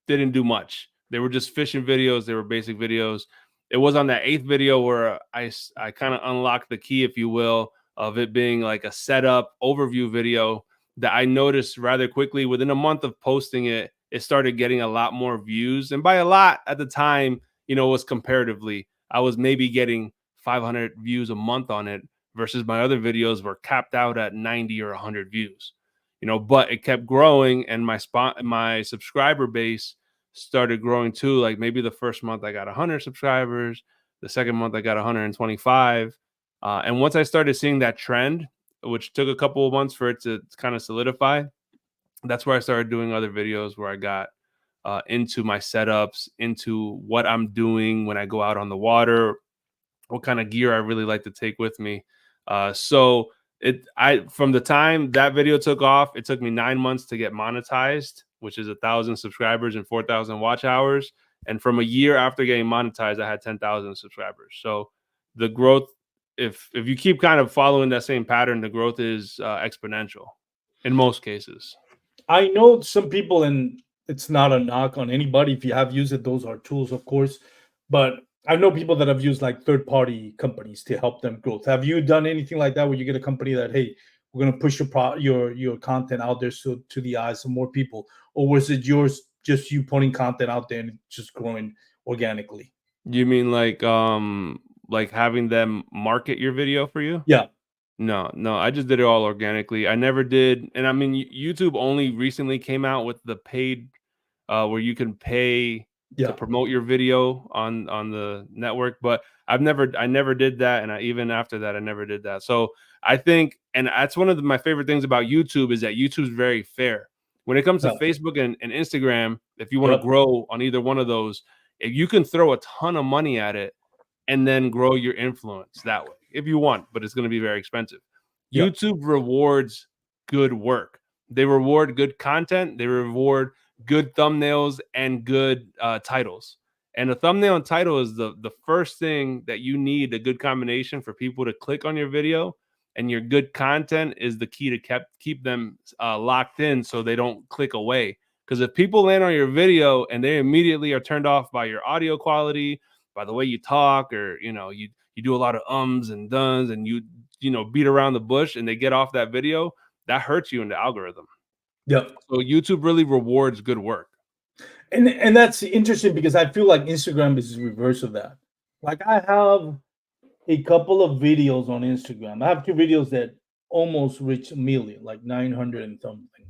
didn't do much. They were just fishing videos. They were basic videos. It was on that 8th video where I kind of unlocked the key, if you will, of it being like a setup overview video that I noticed rather quickly. Within a month of posting it, it started getting a lot more views. And by a lot at the time, was comparatively. I was maybe getting 500 views a month on it versus my other videos were capped out at 90 or 100 views. But it kept growing, and my subscriber base started growing too. Like maybe the first month I got 100 subscribers, the second month I got 125. And once I started seeing that trend, which took a couple of months for it to kind of solidify, that's where I started doing other videos where I got into my setups, into what I'm doing when I go out on the water, what kind of gear I really like to take with me. So I from the time that video took off, it took me 9 months to get monetized, which is 1,000 subscribers and 4,000 watch hours. And from a year after getting monetized, I had 10,000 subscribers. So the growth, if you keep kind of following that same pattern, the growth is exponential in most cases. I know some people, and it's not a knock on anybody. If you have used it, those are tools, of course. But I know people that have used like third-party companies to help them growth. Have you done anything like that where you get a company that, hey, we're gonna push your content out there so to the eyes of more people, or was it yours just you putting content out there and just growing organically? You mean like having them market your video for you? Yeah, No, no, I just did it all organically. I never did, and I mean, YouTube only recently came out with the paid, where you can pay to yeah, promote your video on the network. But I never did that, and even after that, I never did that. So I think, and that's one of my favorite things about YouTube is that YouTube's very fair. When it comes to yeah, Facebook and Instagram, if you want to yep, grow on either one of those, if you can throw a ton of money at it and then grow your influence that way if you want, but it's going to be very expensive. yep, YouTube rewards good work. They reward good content. They reward good thumbnails and good titles. And a thumbnail and title is the first thing that you need, a good combination for people to click on your video. And your good content is the key to keep them locked in so they don't click away. Because if people land on your video and they immediately are turned off by your audio quality, by the way you talk, or you do a lot of ums and duns, and you beat around the bush, and they get off that video, that hurts you in the algorithm. Yeah. So YouTube really rewards good work. And that's interesting because I feel like Instagram is the reverse of that. Like I have a couple of videos on Instagram. I have two videos that almost reach a million, like 900 and something,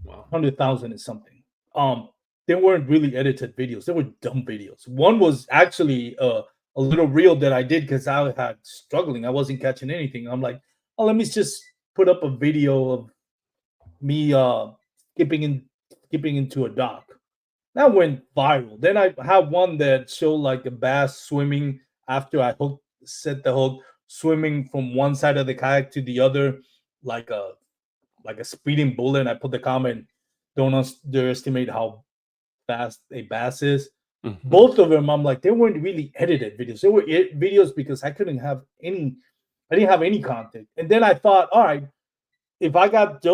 Wow. 100,000 and something. Um, they weren't really edited videos. They were dumb videos. One was actually a little reel that I did because I had struggling. I wasn't catching anything. I'm like, oh, let me just put up a video of me skipping into a dock. That went viral. Then I have one that showed like a bass swimming after I set the hook, swimming from one side of the kayak to the other, like a speeding bullet. And I put the comment, "Don't underestimate how fast a bass is." Mhm. Both of them, I'm like, they weren't really edited videos. They were videos because I didn't have any content. And then I thought, all right, if I got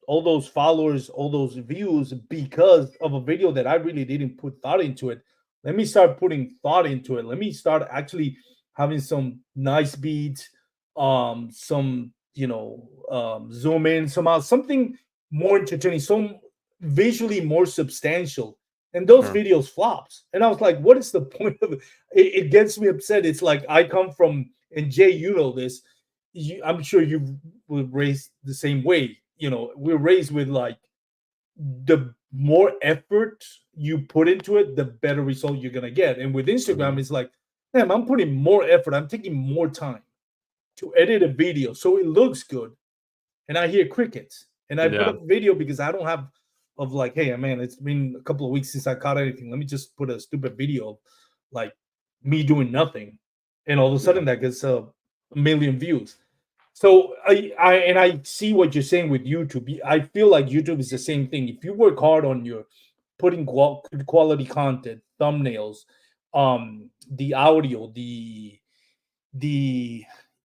all those followers, all those views because of a video that I really didn't put thought into it. Let me start putting thought into it. Let me start actually having some nice beats, some zoom in somehow, something more entertaining, some visually more substantial. And those Sure. videos flops. And I was like, what is the point of it? It gets me upset. It's like I come from, and Jay, you know this. I'm sure you were raised the same way. We're raised with like the more effort you put into it, the better result you're gonna get. And with Instagram, Mhm. it's like, damn, I'm putting more effort. I'm taking more time to edit a video so it looks good, and I hear crickets. And I put Yeah. up a video because I don't have of like, hey man, it's been a couple of weeks since I caught anything. Let me just put a stupid video of like me doing nothing, and all of a Yeah. sudden that gets a million views. So I see what you're saying with YouTube. I feel like YouTube is the same thing. If you work hard on your putting quality content, thumbnails, the audio, the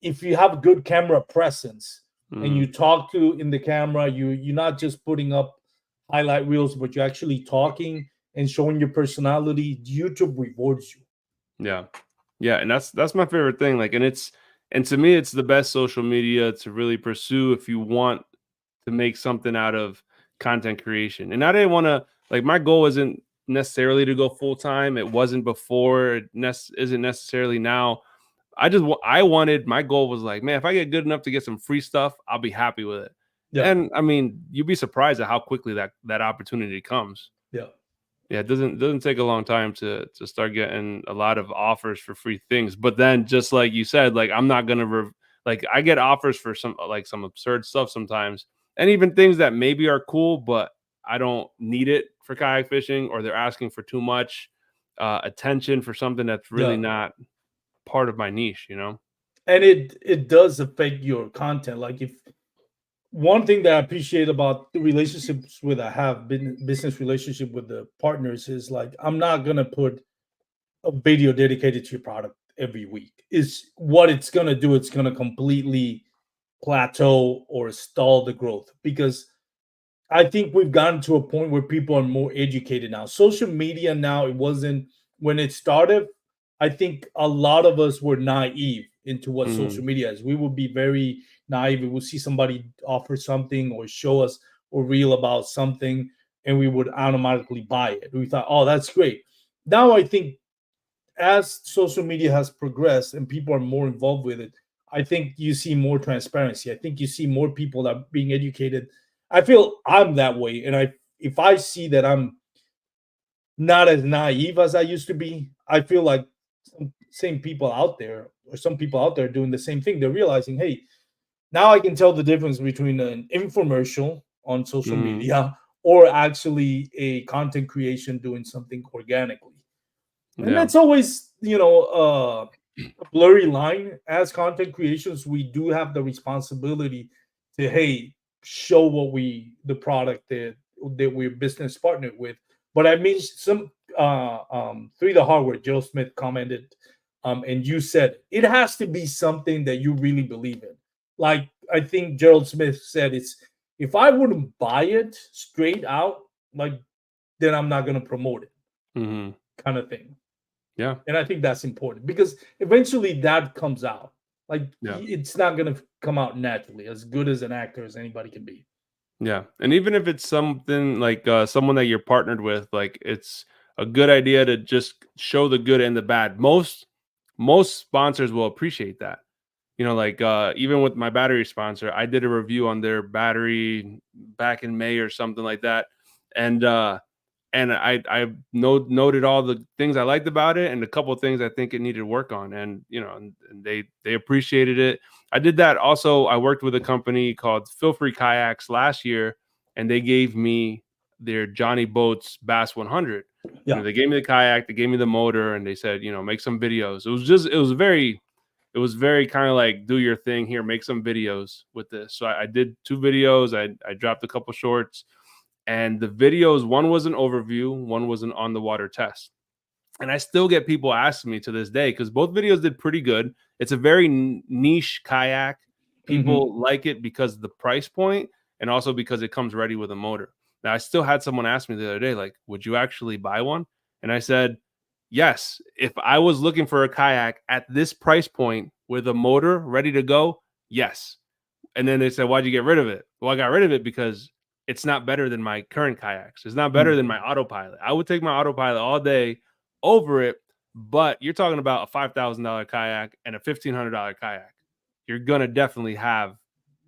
if you have good camera presence and you Mm. talk to in the camera, you're not just putting up highlight reels, but you're actually talking and showing your personality. YouTube rewards you. Yeah. Yeah, and that's my favorite thing. Like, and to me, it's the best social media to really pursue if you want to make something out of content creation. And I didn't want to like my goal isn't necessarily to go full time. It wasn't before. Isn't necessarily now. I wanted my goal was like, man, if I get good enough to get some free stuff, I'll be happy with it. Yeah, And I mean, you'd be surprised at how quickly that opportunity comes. yeah, Yeah, it doesn't take a long time to start getting a lot of offers for free things. But then, just like you said, like I'm not gonna like I get offers for some absurd stuff sometimes, and even things that maybe are cool, but I don't need it for kayak fishing, or they're asking for too much attention for something that's really yeah. not part of my niche. You know? And it does affect your content. Like if one thing that I appreciate about the relationships with I have been business relationship with the partners is like I'm not gonna put a video dedicated to your product every week. Is what it's gonna do. It's gonna completely plateau or stall the growth because I think we've gotten to a point where people are more educated now. Social media now, it wasn't when it started. I think a lot of us were naive into what social Mhm. media is. We would be very naive. We would see somebody offer something or show us or reel about something, and we would automatically buy it. We thought, oh, that's great. Now I think as social media has progressed and people are more involved with it, I think you see more transparency. I think you see more people that are being educated. I feel I'm that way, and if I see that I'm not as naive as I used to be, I feel like some same people out there or some people out there doing the same thing. They're realizing, hey, now I can tell the difference between an infomercial on social Mhm. media or actually a content creation doing something organically. And Yeah. that's always a blurry line. As content creators, we do have the responsibility to, hey, show what we the product that we're business partnered with. But I mean, some three the hardware Joe Smith commented, and you said it has to be something that you really believe in. Like I think Gerald Smith said, it's if I wouldn't buy it straight out, like then I'm not going to promote it, Mm-hmm. kind of thing. Yeah. And I think that's important because eventually that comes out. Like Yeah. it's not going to come out naturally, as good as an actor as anybody can be. Yeah. And even if it's something like someone that you're partnered with, like it's a good idea to just show the good and the bad. Most sponsors will appreciate that. You know, like even with my battery sponsor, I did a review on their battery back in May or something like that. And I noted all the things I liked about it and a couple of things I think it needed work on. And you know, and they appreciated it. I did that also. I worked with a company called Feel Free Kayaks last year, and they gave me their Johnny Boats Bass 100. You Yeah. know, they gave me the kayak, they gave me the motor, and they said, you know, make some videos. It was very kind of like, do your thing here, make some videos with this. So I did 2 videos. I dropped a couple shorts, and the videos, one was an overview, one was an on the water test. And I still get people asking me to this day because both videos did pretty good. It's a very niche kayak. People like it because of the price point and also because it comes ready with a motor. Now, I still had someone ask me the other day, like, would you actually buy one? And I said, yes. If I was looking for a kayak at this price point with a motor ready to go, yes. And then they said, why'd you get rid of it? Well, I got rid of it because it's not better than my current kayaks. It's not better than my autopilot. I would take my autopilot all day over it, but you're talking about a $5,000 kayak and a $1,500 kayak. You're going to definitely have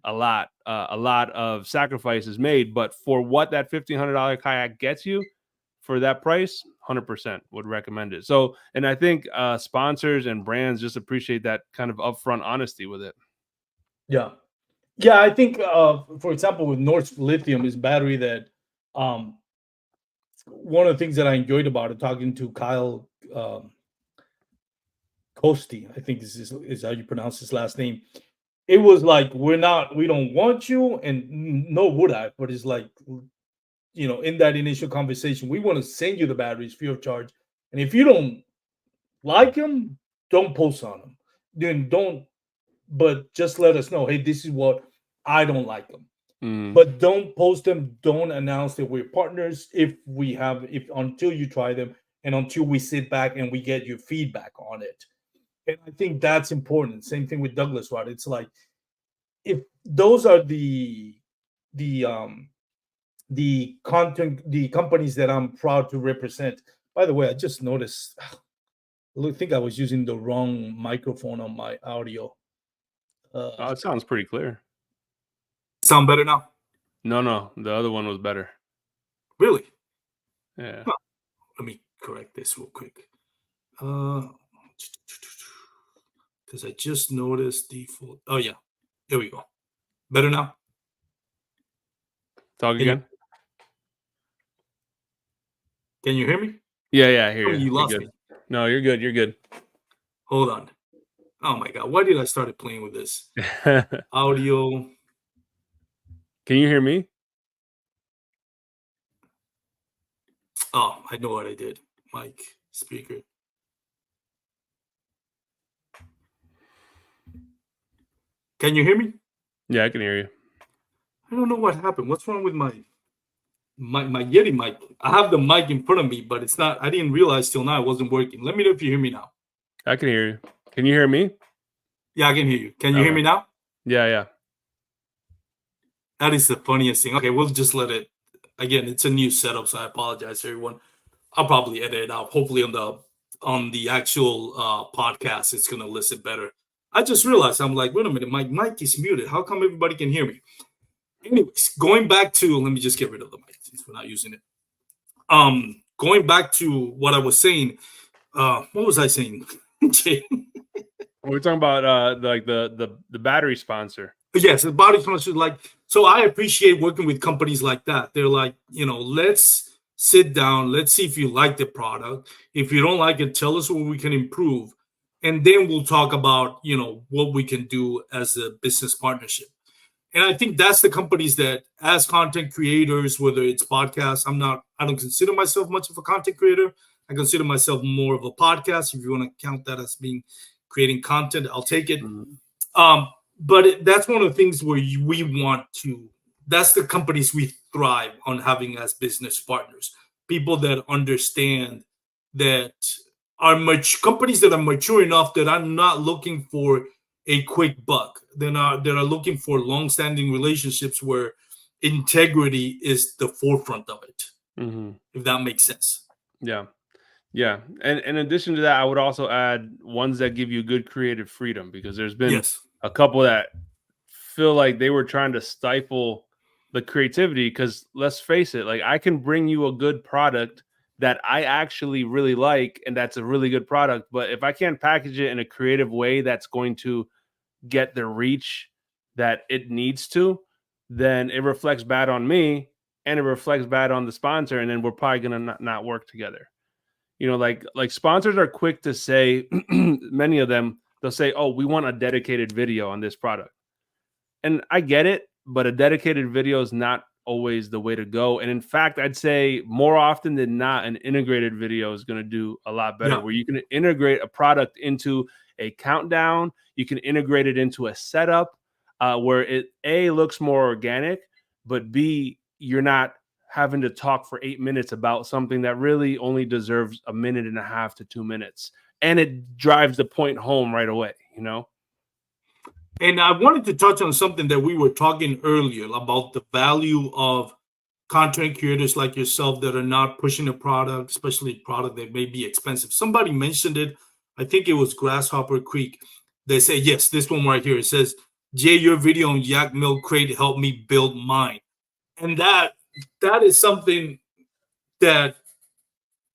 a lot of sacrifices made, but for what that $1,500 kayak gets you for that price, 100% would recommend it. So, and I think sponsors and brands just appreciate that kind of upfront honesty with it. Yeah. Yeah, I think, for example, with North Lithium is battery that, um, one of the things that I enjoyed about it, talking to Kyle Costi, I think is how you pronounce his last name. It was like we don't want you, and nor would I, but it's like, in that initial conversation, we want to send you the batteries free of charge, and if you don't like them, don't post on them. Then don't, but just let us know. Hey, this is what I don't like them. But don't post them. Don't announce that we're partners if until you try them and until we sit back and we get your feedback on it. And I think that's important. Same thing with Douglas Rod. It's like if those are the content the companies that I'm proud to represent. By the way, I just noticed. I think I was using the wrong microphone on my audio. Oh, it sounds pretty clear. Sound better now? No, the other one was better. Really? Yeah. Huh. Let me correct this real quick. Because I just noticed default. Oh yeah, there we go. Better now. Talk again. Can you hear me? Yeah, I hear you. You lost me. No, you're good. You're good. Hold on. Oh my god, why did I start playing with this? Audio. Can you hear me? Oh, I know what I did. Mic, speaker. Can you hear me? Yeah, I can hear you. I don't know what happened. What's wrong with my Yeti mic? I have the mic in front of me, but it's not. I didn't realize till now it wasn't working. Let me know if you hear me now. I can hear you. Can you hear me? Yeah, I can hear you. Can you hear me now? Yeah. That is the funniest thing. Okay, we'll just let it. Again, it's a new setup, so I apologize, everyone. I'll probably edit it out. Hopefully, on the actual podcast, it's gonna listen better. I just realized I'm like, wait a minute, my mic is muted. How come everybody can hear me? Anyways, going back to, let me just get rid of the mic since we're not using it. Going back to what I was saying. What was I saying, Jay? We're talking about like the battery sponsor. Yes, the body sponsor. Like, so I appreciate working with companies like that. They're like, let's sit down, let's see if you like the product. If you don't like it, tell us what we can improve, and then we'll talk about what we can do as a business partnership. And I think that's the companies that, as content creators, whether it's podcasts, I don't consider myself much of a content creator. I consider myself more of a podcast. If you want to count that as being creating content, I'll take it. But that's one of the things where we want to that's the companies we thrive on having as business partners. People that understand that are much companies that are mature enough that I'm not looking for a quick buck. That are looking for long-standing relationships where integrity is the forefront of it. Hmm. If that makes sense. Yeah. Yeah. And in addition to that, I would also add ones that give you good creative freedom, because there's been Yes. a couple that feel like they were trying to stifle the creativity. Because let's face it, like, I can bring you a good product that I actually really like, and that's a really good product. But if I can't package it in a creative way that's going to get the reach that it needs to, then it reflects bad on me and it reflects bad on the sponsor. And then we're probably going to not work together. Like sponsors are quick to say, many of them, they'll say, oh, we want a dedicated video on this product. And I get it, but a dedicated video is not always the way to go. And in fact, I'd say more often than not, an integrated video is going to do a lot better, Yeah. where you can integrate a product into a countdown. You can integrate it into a setup, where it A, looks more organic, but B, you're not having to talk for 8 minutes about something that really only deserves a minute and a half to 2 minutes. And it drives the point home right away, you know? And I wanted to touch on something that we were talking earlier about the value of content creators like yourself that are not pushing a product, especially a product that may be expensive. Somebody mentioned it. I think it was Grasshopper Creek. They say, yes, this one right here. It says, Jay, your video on Yak Milk Crate helped me build mine. And that is something that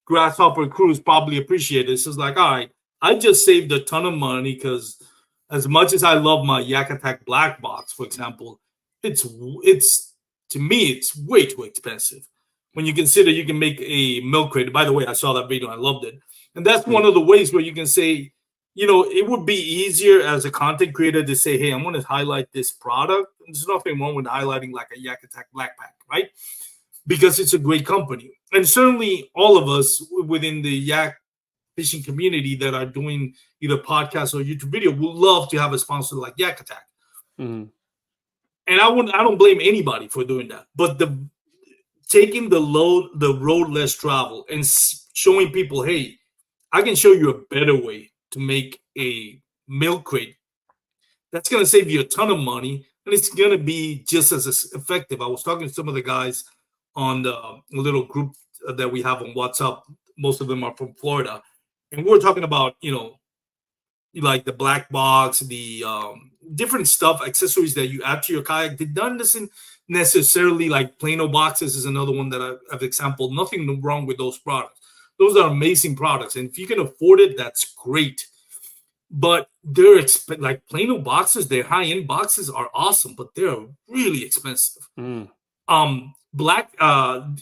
Grasshopper Cruise probably appreciated. It's just like, all right, I just saved a ton of money because as much as I love my Yak Attack Black Box, for example, it's to me it's way too expensive. When you consider you can make a milk crate. By the way, I saw that video, I loved it. And that's one of the ways where you can say, it would be easier as a content creator to say, hey, I'm going to highlight this product. There's nothing wrong with highlighting like a Yak Attack Black Pack, right? Because it's a great company. And certainly all of us within the yak fishing community that are doing either podcasts or YouTube video would love to have a sponsor like Yak Attack. Mm-hmm. And I don't blame anybody for doing that. But taking the road less travel and showing people, hey, I can show you a better way to make a milk crate. That's going to save you a ton of money, and it's going to be just as effective. I was talking to some of the guys on the little group that we have on WhatsApp. Most of them are from Florida, and we were talking about like the black box, the different stuff, accessories that you add to your kayak. They don't necessarily like Plano boxes is another one that I've exampled. Nothing wrong with those products. Those are amazing products, and if you can afford it, that's great. But they're like Plano boxes. Their high end boxes are awesome, but they're really expensive. Mm. Black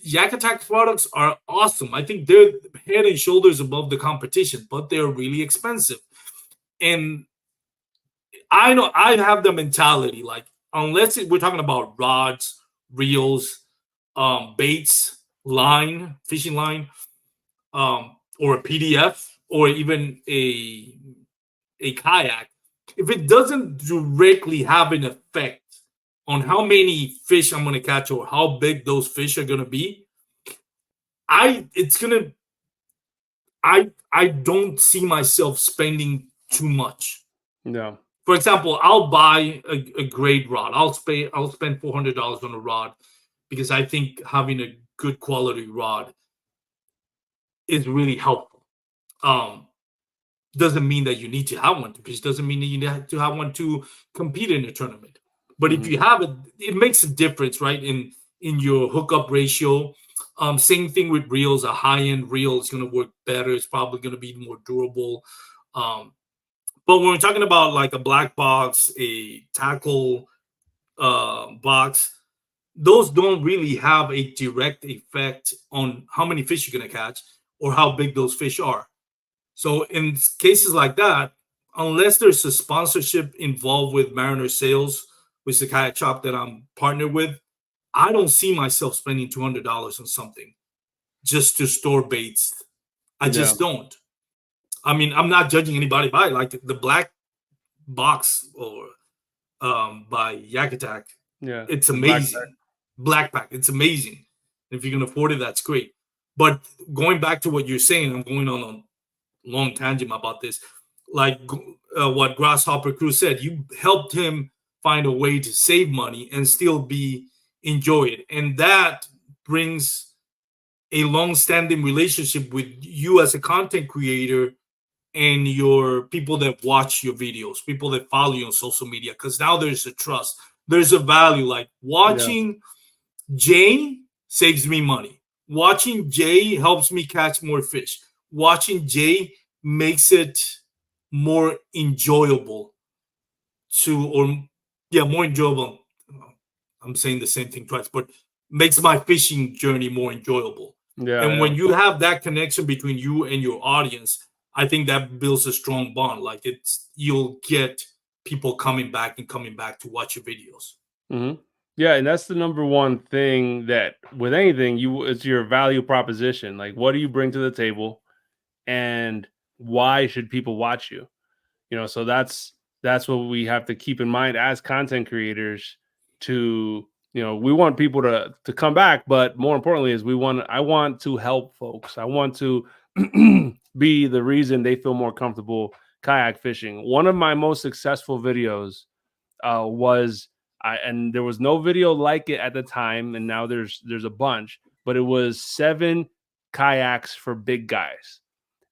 Yak Attack products are awesome. I think they're head and shoulders above the competition, but they're really expensive. And I know I have the mentality like unless we're talking about rods, reels, baits, line, fishing line, or a PDF, or even a kayak, if it doesn't directly have an effect on how many fish I'm going to catch or how big those fish are going to be, I don't see myself spending too much. No. For example, I'll buy a great rod. I'll spend $400 on a rod because I think having a good quality rod is really helpful. Doesn't mean that you need to have one to fish. Doesn't mean that you need to have one to compete in a tournament. But if you have it, it makes a difference, right? In your hookup ratio. Same thing with reels. A high-end reel is going to work better. It's probably going to be more durable. But when we're talking about like a black box, a tackle box, those don't really have a direct effect on how many fish you're going to catch or how big those fish are. So in cases like that, unless there's a sponsorship involved with Mariner Sales, which is the kayak shop that I'm partnered with, I don't see myself spending $200 on something just to store baits. I just don't. I mean, I'm not judging anybody by it. Like the black box or by Yak Attack Yeah, It's the blackpack. amazing. Black pack, it's amazing. If you can afford it, that's great. But going back to what you're saying, I'm going on a long tangent about this. Like what Grasshopper Crew said, you helped him find a way to save money and still be enjoy it, and that brings a long-standing relationship with you as a content creator and your people that watch your videos, people that follow you on social media. Because now there's a trust, there's a value. Like Yeah, watching Jay saves me money. Watching Jay helps me catch more fish. Watching Jay makes it more enjoyable to, or yeah, more enjoyable. I'm saying the same thing twice, but makes my fishing journey more enjoyable. yeah, And yeah. when you have that connection between you and your audience, I think that builds a strong bond. Like it's, you'll get people coming back to watch your videos. hmm Yeah, and that's the number one thing that with anything you it's your value proposition. Like, what do you bring to the table, and why should people watch you? So that's what we have to keep in mind as content creators. To we want people to come back, but more importantly is I want to help folks. I want to be the reason they feel more comfortable kayak fishing. One of my most successful videos was and there was no video like it at the time, and now there's a bunch, but it was 7 kayaks for big guys.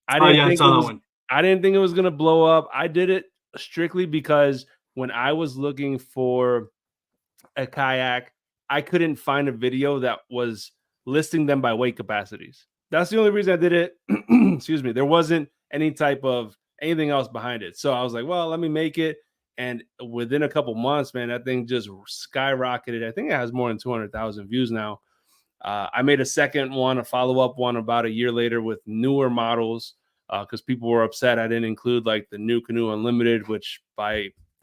I Oh didn't yeah, I think it saw that was one. I didn't think it was gonna blow up. I did it strictly because when I was looking for a kayak, I couldn't find a video that was listing them by weight capacities. That's the only reason I did it. Excuse me. There wasn't any type of anything else behind it. So I was like, well, let me make it. And within a couple months, man, that thing just skyrocketed. I think it has more than 200,000 views now. I made a second one, a follow up one about a year later with newer models because people were upset I didn't include like the new canoe unlimited, which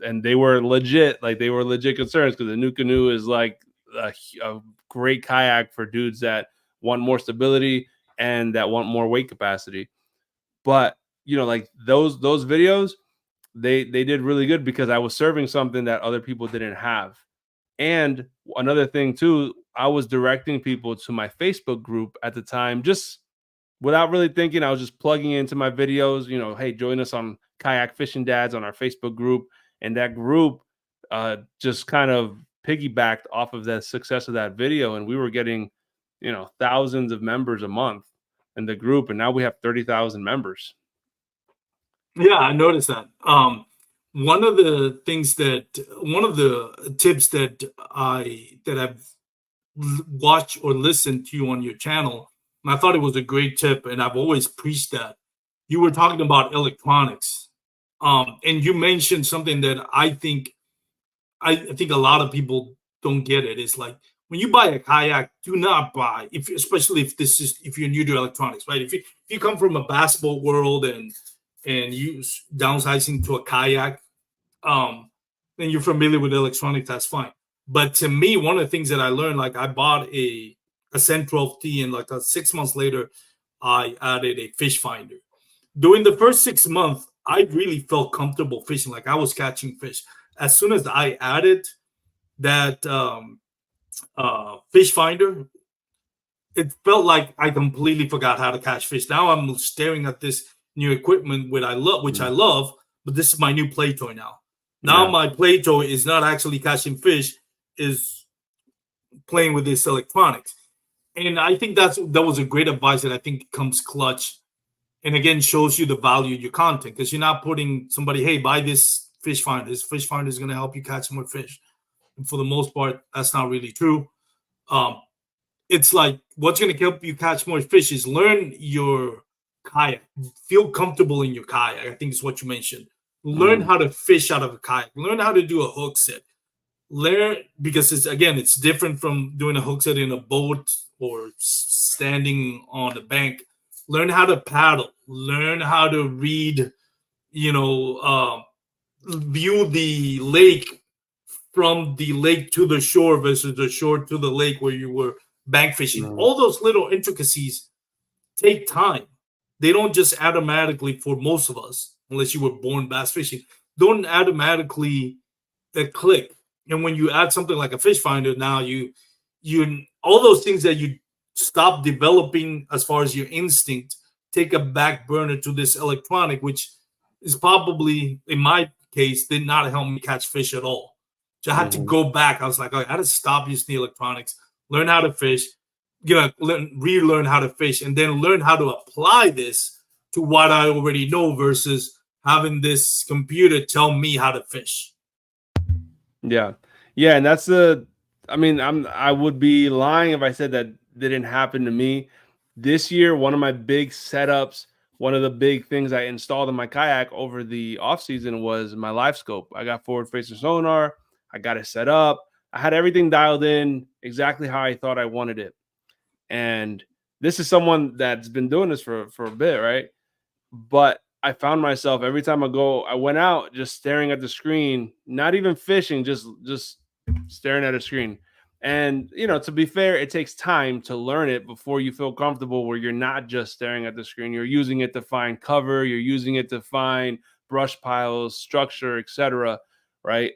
and they were legit, like they were legit concerns because the new canoe is like a great kayak for dudes that want more stability and that want more weight capacity. But like those videos, they did really good because I was serving something that other people didn't have. And another thing too, I was directing people to my Facebook group at the time, just without really thinking. I was just plugging into my videos, hey, join us on Kayak Fishing Dads on our Facebook group. And that group just kind of piggybacked off of the success of that video. And we were getting, thousands of members a month in the group. And now we have 30,000 members. Yeah, I noticed that. One of the tips that I've watched or listened to you on your channel, and I thought it was a great tip, and I've always preached that. You were talking about electronics, and you mentioned something that I think a lot of people don't get it. It's like when you buy a kayak, do not buy especially if you're new to electronics, right? If you come from a basketball world and you downsizing to a kayak, then you're familiar with electronics, that's fine. But to me, one of the things that I learned, like I bought a Ascent 12T, and like 6 months later, I added a fish finder. During the first 6 months, I really felt comfortable fishing, like I was catching fish. As soon as I added that fish finder, it felt like I completely forgot how to catch fish. Now I'm staring at this new equipment, which I love, but this is my new play toy now. Now Yeah. my play toy is not actually catching fish, is playing with this electronics. And I think that was a great advice that I think comes clutch, and again shows you the value of your content, because you're not putting somebody, hey, buy this fish finder. This fish finder is going to help you catch more fish. And for the most part, that's not really true. Um, it's like what's going to help you catch more fish is learn your kayak, feel comfortable in your kayak. I think it's what you mentioned. Learn Mhm. how to fish out of a kayak. Learn how to do a hook set. Learn, because it's different from doing a hook set in a boat or standing on the bank. Learn how to paddle. Learn how to read. You know, view the lake from the lake to the shore versus the shore to the lake where you were bank fishing. Mhm. All those little intricacies take time. They don't just automatically, for most of us, unless you were born bass fishing, don't automatically click. And when you add something like a fish finder, now you all those things that you stop developing as far as your instinct take a back burner to this electronic, which is probably in my case did not help me catch fish at all. So I had to Mhm. go back. I was like, I had to stop using the electronics, learn how to fish, relearn how to fish, and then learn how to apply this to what I already know versus having this computer tell me how to fish. Yeah. Yeah, and that's the I mean, I would be lying if I said that didn't happen to me. This year, one of my big setups, one of the big things I installed in my kayak over the off season was my live scope. I got forward facing sonar, I got it set up. I had everything dialed in exactly how I thought I wanted it. And this is someone that's been doing this for a bit, right? But I found myself every time I went out just staring at the screen, not even fishing, just staring at a screen. And to be fair, it takes time to learn it before you feel comfortable where you're not just staring at the screen. You're using it to find cover, you're using it to find brush piles, structure, etc. Right.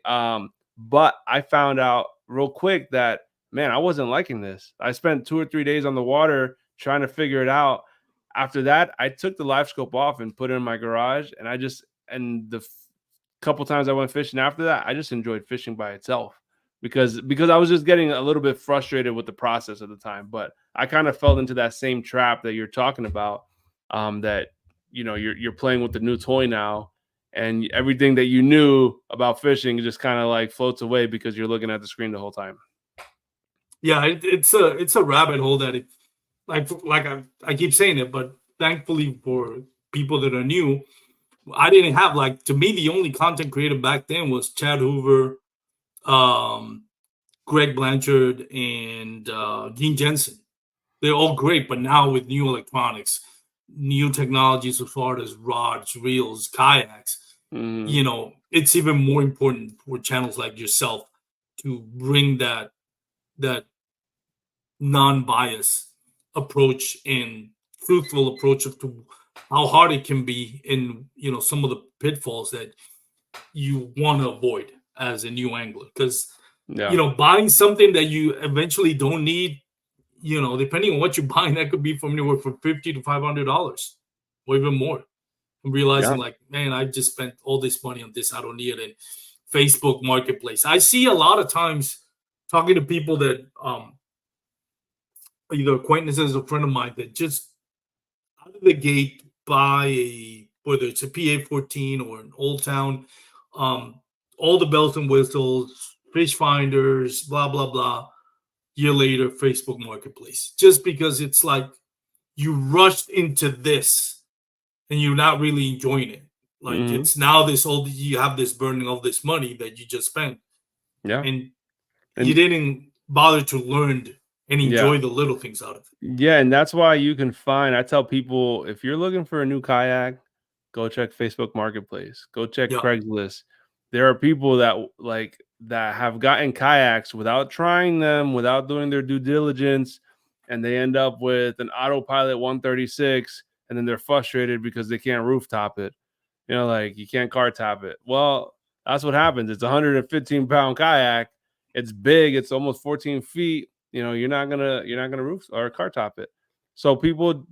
But I found out real quick that man, I wasn't liking this. I spent 2 or 3 days on the water trying to figure it out. After that, I took the live scope off and put it in my garage, and couple times I went fishing after that, I just enjoyed fishing by itself because I was just getting a little bit frustrated with the process at the time. But I kind of fell into that same trap that you're talking about. That you're playing with the new toy now, and everything that you knew about fishing just kind of like floats away because you're looking at the screen the whole time. Yeah, it's a rabbit hole that it like I keep saying it, but thankfully for people that are new, I didn't have like to me the only content creator back then was Chad Hoover, um, Greg Blanchard, and Dean Jensen. They're all great, but now with new electronics, new technologies as far as rods, reels, kayaks, Mhm. it's even more important for channels like yourself to bring that non-bias approach and truthful approach to how hard it can be in some of the pitfalls that you want to avoid as a new angler because Yeah. buying something that you eventually don't need, depending on what you're buying, that could be from anywhere from $50 to $500 or even more. And Yeah. realizing like, man, I just spent all this money on this, I don't need it. And Facebook Marketplace, I see a lot of times talking to people that either acquaintances or friend of mine that just out of the gate buy whether it's a PA-14 or an Old Town, um, all the bells and whistles, fish finders, blah blah blah. Year later, Facebook Marketplace, just because it's like you rushed into this and you're not really enjoying it. Like Mhm. it's now this old you have this burning of this money that you just spent Yeah. and you And didn't bother to learn and yeah. enjoy the little things out of it. Yeah, and that's why you can find I tell people if you're looking for a new kayak, go check Facebook Marketplace. Go check Yeah. Craigslist. There are people that have gotten kayaks without trying them, without doing their due diligence, and they end up with an autopilot 136 and then they're frustrated because they can't rooftop it. Like you can't car top it. Well, that's what happens. It's a 115-pound kayak. It's big. It's almost 14 feet. You're not gonna roof or car top it. So people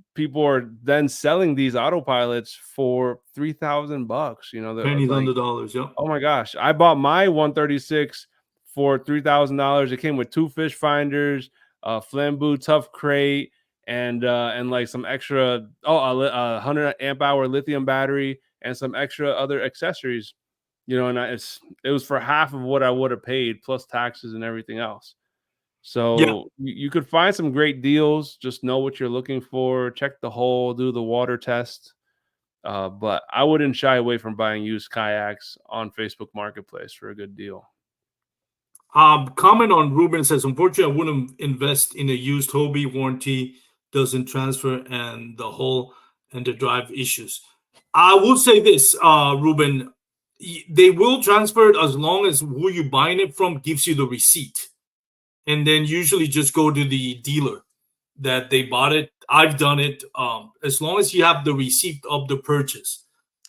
are then selling these autopilots for $3,000. They're Pennies on like, the dollars. Yeah. oh my gosh, I bought my 136 for $3,000. It came with two fish finders, a Flambeau tough crate, and like some extra 100 amp hour lithium battery and some extra other accessories. And it was for half of what I would have paid plus taxes and everything else. Yeah. So you could find some great deals. Just know what you're looking for. Check the hole, do the water test. But I wouldn't shy away from buying used kayaks on Facebook Marketplace for a good deal. Comment on Ruben says, unfortunately, I wouldn't invest in a used Hobie. Warranty doesn't transfer, and the hull and the drive issues. I will say this, Ruben, they will transfer it as long as who you're buying it from gives you the receipt, and then usually just go to the dealer that they bought it. I've done it. As long as you have the receipt of the purchase,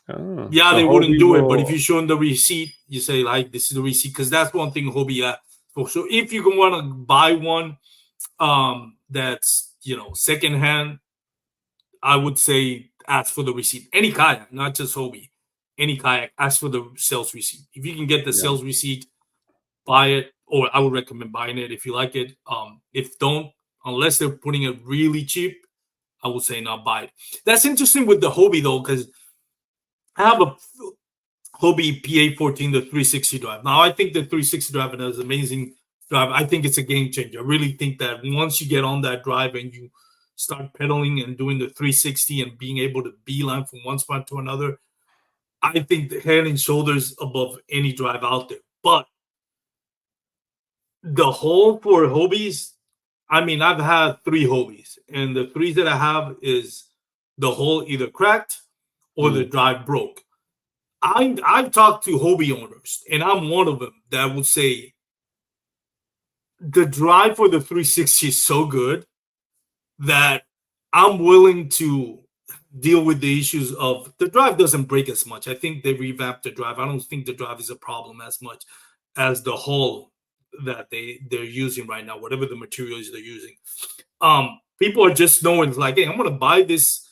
Oh, Yeah, so they wouldn't Hobie do it. But if will. you show them the receipt, you say like, "This is the receipt," because that's one thing Hobie. So if you can want to buy one, that's secondhand, I would say ask for the receipt. Any kayak, not just Hobie, any kayak, ask for the sales receipt. If you can get the Yeah. sales receipt, buy it, or I would recommend buying it if you like it. If don't, unless they're putting it really cheap, I would say not buy it. That's interesting with the Hobie though, because I have a Hobie PA14, the 360 drive. Now I think the 360 drive is amazing drive. I think it's a game changer. I really think that once you get on that drive and you start pedaling and doing the 360 and being able to beeline from one spot to another, I think the head and shoulders above any drive out there. But the hole for Hobies, I mean, I've had three Hobies, and the three that I have is the hole either cracked or the Mm, drive broke. I've talked to Hobie owners, and I'm one of them that would say the drive for the 360 is so good that I'm willing to deal with the issues of the drive doesn't break as much. I think they revamped the drive. I don't think the drive is a problem as much as the hull that they're using right now, whatever the materials they're using. People are just knowing it's like, hey, I'm gonna buy this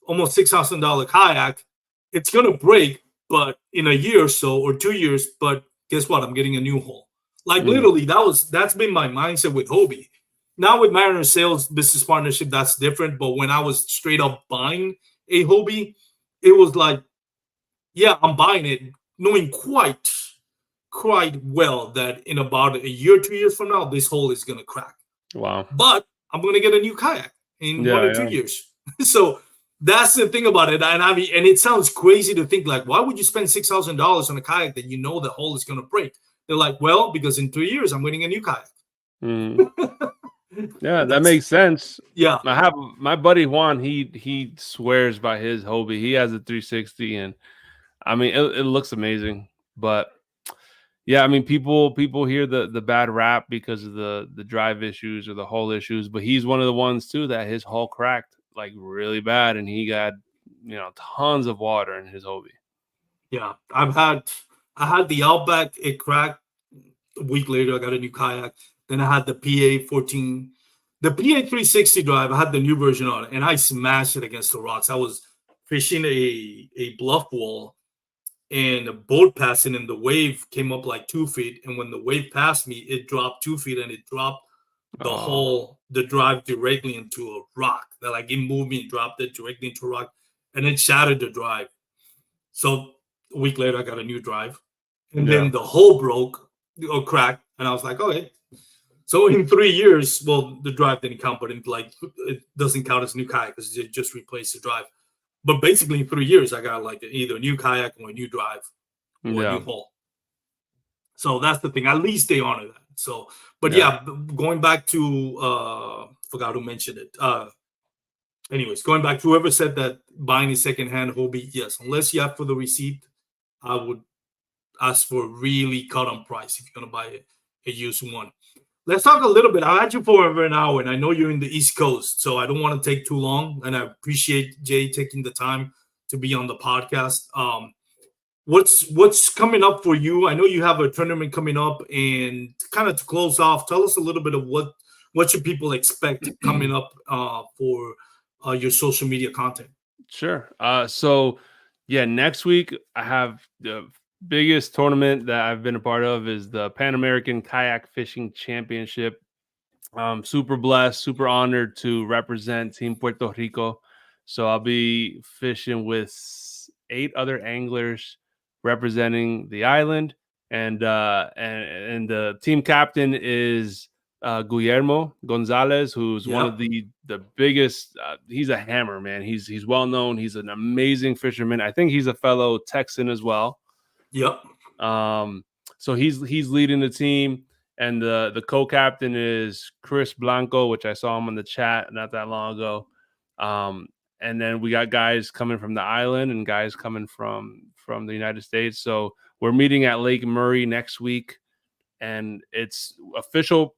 almost $6,000 kayak. It's gonna break, but in a year or so or 2 years. But guess what? I'm getting a new hull. Like mm, literally, that's been my mindset with Hobie. Now with Mariner Sales Business Partnership, that's different. But when I was straight up buying a Hobie, it was like, yeah, I'm buying it, knowing quite well that in about a year, 2 years from now, this hole is gonna crack. wow. But I'm gonna get a new kayak in one Yeah, or two yeah. years. So that's the thing about it. And I mean, and it sounds crazy to think like, why would you spend $6,000 on a kayak that you know the hole is gonna break? They're like, well, because in 3 years I'm getting a new kayak. Mm. Yeah, that That's makes sense. yeah, I have my buddy Juan. He swears by his Hobie. He has a 360, and I mean it looks amazing. But yeah, I mean people hear the bad rap because of the drive issues or the hull issues. But he's one of the ones too that his hull cracked like really bad, and he got tons of water in his Hobie. yeah. I had the Outback, it cracked. A week later, I got a new kayak. Then I had the PA14, the PA 360 drive. I had the new version on it, and I smashed it against the rocks. I was fishing a bluff wall, and a boat passing, and the wave came up like 2 feet. And when the wave passed me, it dropped 2 feet, and it dropped Oh, the drive directly into a rock. That like it moved me and dropped it directly into a rock, and it shattered the drive. So a week later, I got a new drive, and yeah. then the hole broke or cracked, and I was like, okay. So in 3 years, well, the drive didn't count, but it doesn't count as new kayak because it just replaced the drive. But basically, in 3 years, I got like either a new kayak or a new drive or a new Yeah. hull. So that's the thing. At least they honor that. So, but Yeah. yeah, going back to forgot who mentioned it. Anyways, going back to whoever said that buying a secondhand Hobie, yes, unless you have for the receipt, I would ask for a really cut on price if you're gonna buy a used one. Let's talk a little bit. I had you for over an hour, and I know you're in the East Coast, so I don't want to take too long. And I appreciate Jay taking the time to be on the podcast. What's coming up for you? I know you have a tournament coming up, and kind of to close off, tell us a little bit of what should people expect coming up for your social media content. Sure. So yeah, next week I have the biggest tournament that I've been a part of is the Pan American Kayak Fishing Championship. Super blessed, super honored to represent Team Puerto Rico. So I'll be fishing with eight other anglers representing the island, and the team captain is Guillermo Gonzalez, who's one of Yep, the biggest. He's a hammer, man. He's well known. He's an amazing fisherman. I think he's a fellow Texan as well. yep, Um, so he's leading the team, and the co-captain is Chris Blanco, which I saw him in the chat not that long ago. Um, and then we got guys coming from the island and guys coming from the United States. So we're meeting at Lake Murray next week, and it's official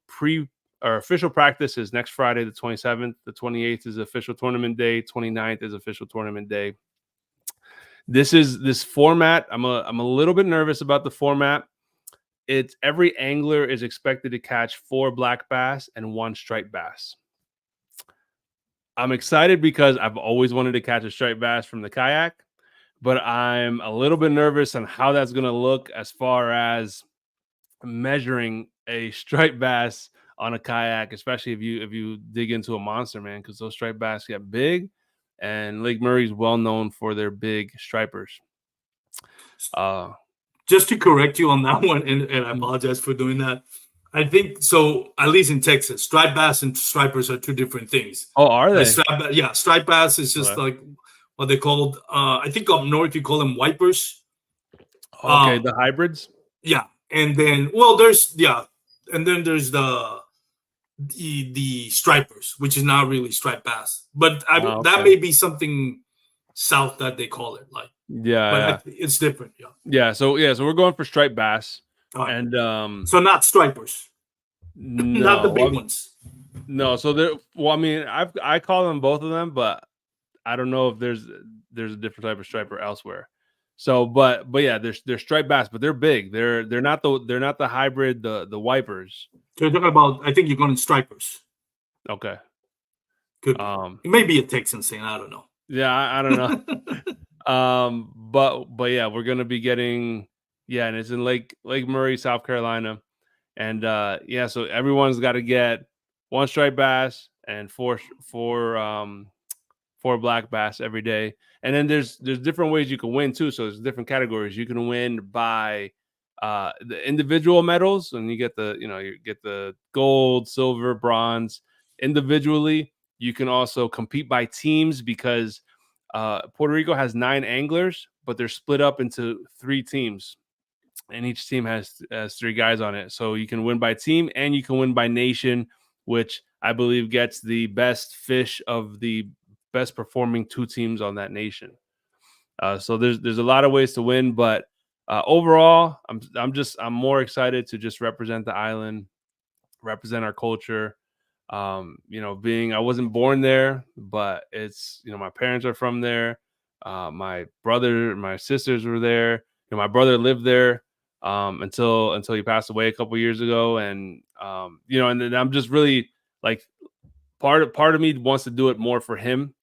practice is next Friday, the 27th. The 28th is official tournament day. 29th is official tournament day. this format. I'm a little bit nervous about the format. It's every angler is expected to catch 4 black bass and 1 striped bass. I'm excited because I've always wanted to catch a striped bass from the kayak, but I'm a little bit nervous on how that's going to look as far as measuring a striped bass on a kayak, especially if you dig into a monster, man, because those striped bass get big, and Lake Murray is well known for their big stripers. Just to correct you on that one, and I apologize for doing that. I think so. At least in Texas, striped bass and stripers are 2 different things. Oh, are they? Striped bass is just like what they called. I think up north you call them wipers. Okay, the hybrids. Yeah, and then there's the stripers, which is not really striped bass, but that may be something south that they call it like. But it's different. So we're going for striped bass, and so not stripers, no, not the big ones. No, so there. Well, I mean, I call them both of them, but I don't know if there's a different type of striper elsewhere. So, but yeah, they're striped bass, but they're big. They're not the hybrid, the wipers. So you're talking about? I think you're going stripers. Okay. Good. It may be a Texan thing. I don't know. Yeah, I don't know. But yeah, we're gonna be getting and it's in Lake Murray, South Carolina, and so everyone's got to get 1 striped bass and four black bass every day. And then there's different ways you can win too. So there's different categories. You can win by the individual medals, and you get the gold, silver, bronze individually. You can also compete by teams because Puerto Rico has 9 anglers, but they're split up into 3 teams, and each team has 3 guys on it. So you can win by team and you can win by nation, which I believe gets the best fish of the best performing 2 teams on that nation. So there's a lot of ways to win, but overall, I'm more excited to just represent the island, represent our culture. I wasn't born there, but it's, my parents are from there. My brother, my sisters were there. My brother lived there until he passed away a couple years ago, and and then I'm just really like part of me wants to do it more for him,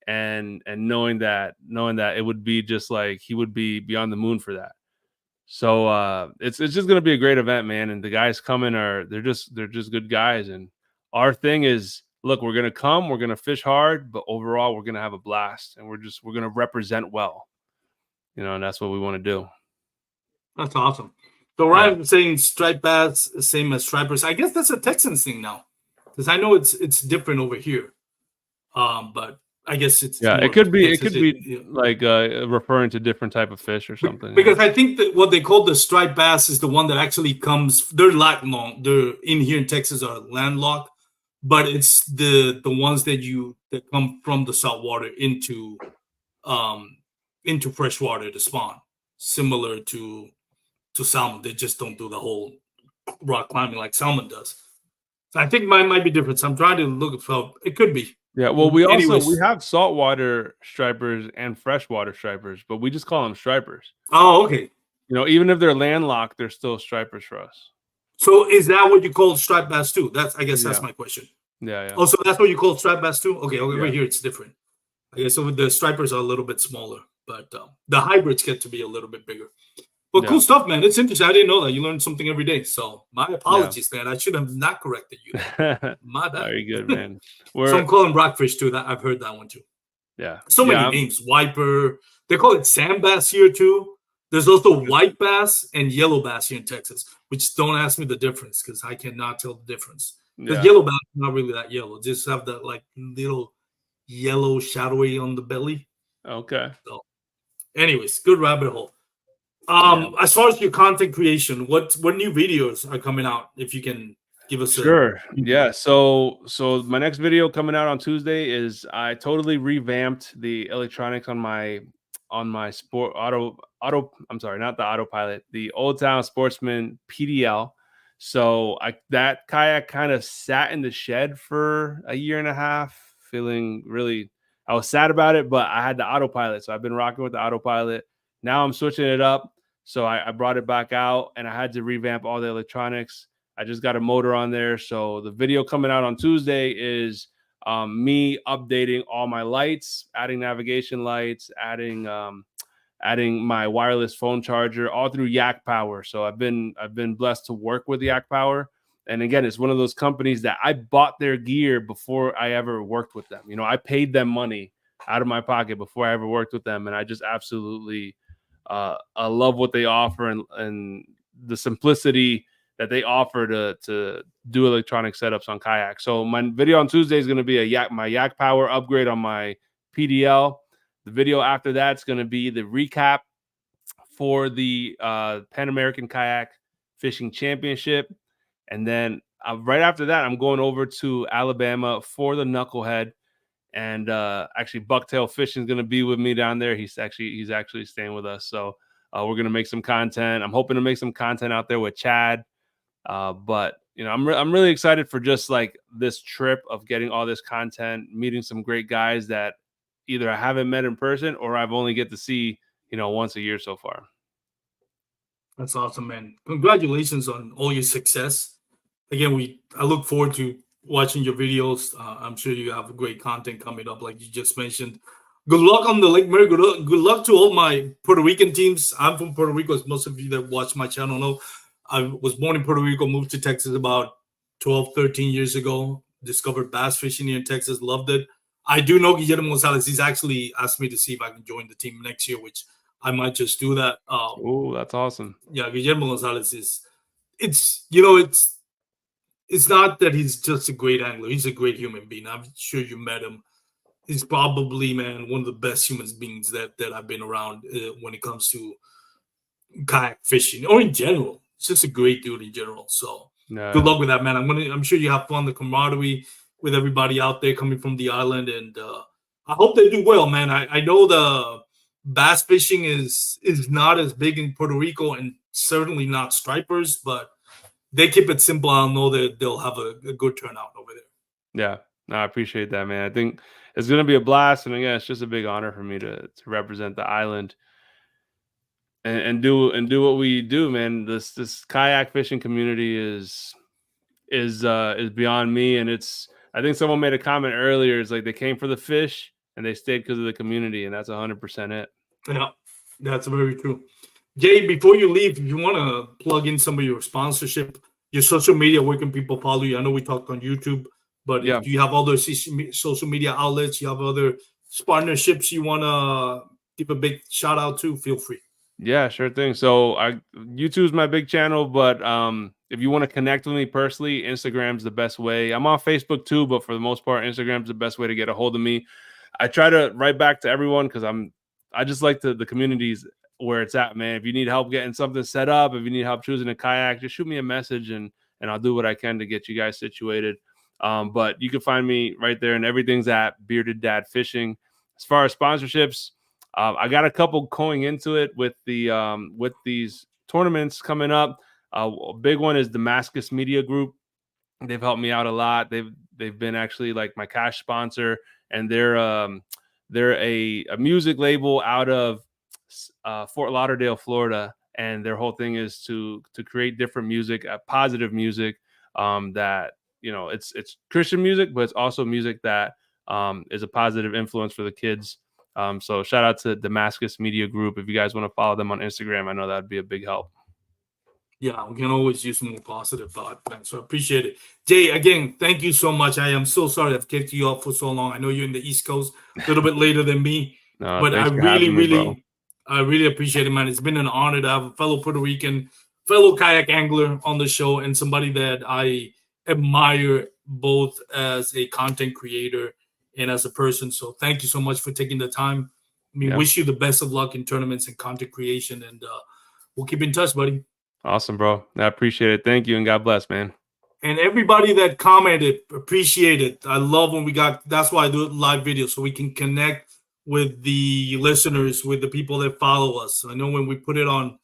and knowing that it would be just like he would be beyond the moon for that. So it's just gonna be a great event, man. And the guys coming they're just good guys. And our thing is, look, we're gonna fish hard, but overall we're gonna have a blast, and we're gonna represent well. And that's what we want to do. That's awesome. So Ryan saying striped bass, same as stripers. I guess that's a Texan thing now, because I know it's different over here. But I guess it's it could be like referring to different type of fish or something. Because I think that what they call the striped bass is the one that actually comes. They're landlocked. They're in here in Texas are landlocked, but it's the ones that come from the saltwater into fresh water to spawn, similar to salmon. They just don't do the whole rock climbing like salmon does. So I think mine might be different. So I'm trying to look for it. Could be. Yeah, well, we have saltwater stripers and freshwater stripers, but we just call them stripers. Oh, okay. Even if they're landlocked, they're still stripers for us. So is that what you call striped bass too? That's my question. Yeah. Oh, so that's what you call striped bass too? Okay, right here it's different. Okay, so the stripers are a little bit smaller, but the hybrids get to be a little bit bigger. Well, cool stuff, man. It's interesting. I didn't know that. You learn something every day. So my apologies, man. I should have not corrected you. My bad. Very good, man. So I'm calling rockfish too. That I've heard that one too. Yeah. So many names. Wiper. They call it sand bass here too. There's also white bass and yellow bass here in Texas, which don't ask me the difference because I cannot tell the difference. Because yellow bass is not really that yellow. Just have that like little yellow shadowy on the belly. Okay. So, anyways, good rabbit hole. As far as your content creation, what new videos are coming out? If you can give us sure. Yeah. So my next video coming out on Tuesday is I totally revamped the electronics on my sport auto. I'm sorry, not the autopilot, the Old Town Sportsman PDL. So that kayak kind of sat in the shed for a year and a half, feeling really. I was sad about it, but I had the autopilot. So I've been rocking with the autopilot. Now I'm switching it up. So I brought it back out and I had to revamp all the electronics. I just got a motor on there. So the video coming out on Tuesday is me updating all my lights, adding navigation lights, adding my wireless phone charger, all through Yak Power. So I've been blessed to work with Yak Power. And again, it's one of those companies that I bought their gear before I ever worked with them. You know, I paid them money out of my pocket before I ever worked with them. And I just absolutely I love what they offer and the simplicity that they offer to do electronic setups on Kayak. So my video on Tuesday is going to be my Yak Power upgrade on my PDL. The video after that's going to be the recap for the Pan American Kayak Fishing Championship. And then right after that, I'm going over to Alabama for the Knucklehead. And actually, Bucktail Fishing is going to be with me down there. He's actually staying with us. So we're going to make some content. I'm hoping to make some content out there with Chad. But you know, I'm really excited for just like this trip of getting all this content, meeting some great guys that either I haven't met in person or I've only get to see, you know, once a year so far. That's awesome, man. Congratulations on all your success. Again, I look forward to watching your videos. I'm sure you have great content coming up, like you just mentioned. Good luck on the Lake Mary. Good luck to all my Puerto Rican teams. I'm from Puerto Rico, as most of you that watch my channel know. I was born in Puerto Rico, moved to Texas about 12, 13 years ago. Discovered bass fishing here in Texas, loved it. I do know Guillermo Gonzalez. He's actually asked me to see if I can join the team next year, which I might just do that. Oh, that's awesome. Yeah, Guillermo Gonzalez it's not that he's just a great angler. He's a great human being. I'm sure you met him. He's probably, man, one of the best human beings that I've been around when it comes to kayak fishing or in general. It's just a great dude in general. So good luck with that, man. I'm sure you have fun, the camaraderie with everybody out there coming from the island, and I hope they do well, man. I know the bass fishing is not as big in Puerto Rico and certainly not stripers, but they keep it simple. I know that they'll have a good turnout over there. Yeah, no, I appreciate that, man. I think it's going to be a blast. And again, it's just a big honor for me to represent the island and do what we do, man. This kayak fishing community is beyond me. And I think someone made a comment earlier. It's like they came for the fish and they stayed because of the community. And that's 100% it. Yeah, that's very true. Jay, before you leave, if you want to plug in some of your sponsorship, your social media, where can people follow you? I know we talked on YouTube, but if you have other social media outlets, you have other partnerships you want to give a big shout out to, feel free. Yeah, sure thing. So YouTube is my big channel, but if you want to connect with me personally, Instagram's the best way. I'm on Facebook too, but for the most part, Instagram's the best way to get a hold of me. I try to write back to everyone because I just like the communities where it's at, man. If you need help getting something set up, if you need help choosing a kayak, just shoot me a message and I'll do what I can to get you guys situated. But you can find me right there, and everything's at Bearded Dad Fishing. As far as sponsorships, I got a couple going into it with these tournaments coming up. A big one is Damascus Media Group. They've helped me out a lot. They've been actually like my cash sponsor, and they're a music label out of Fort Lauderdale, Florida, and their whole thing is to create different music, positive music, that, you know, it's Christian music, but it's also music that is a positive influence for the kids. So shout out to Damascus Media Group. If you guys want to follow them on Instagram, I know that'd be a big help. Yeah, we can always use more positive thought, man. So I appreciate it. Jay, again, thank you so much. I am so sorry I've kept you up for so long. I know you're in the East Coast, a little bit later than me. No, but I really appreciate it, man. It's been an honor to have a fellow Puerto Rican, fellow kayak angler on the show, and somebody that I admire both as a content creator and as a person. So thank you so much for taking the time. Wish you the best of luck in tournaments and content creation, and we'll keep in touch, buddy. Awesome, bro. I appreciate it. Thank you, and God bless, man. And everybody that commented, appreciate it. I love when that's why I do live videos, so we can connect with the listeners, with the people that follow us. I know when we put it on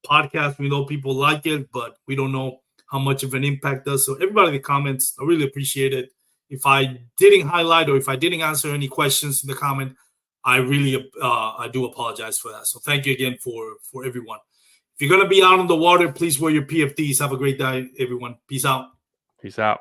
podcast, we know people like it, but we don't know how much of an impact does. So everybody that comments, I really appreciate it. If I didn't highlight or if I didn't answer any questions in the comment, I really I do apologize for that. So thank you again for everyone. If you're going to be out on the water, please wear your PFDs. Have a great day, everyone. Peace out. Peace out.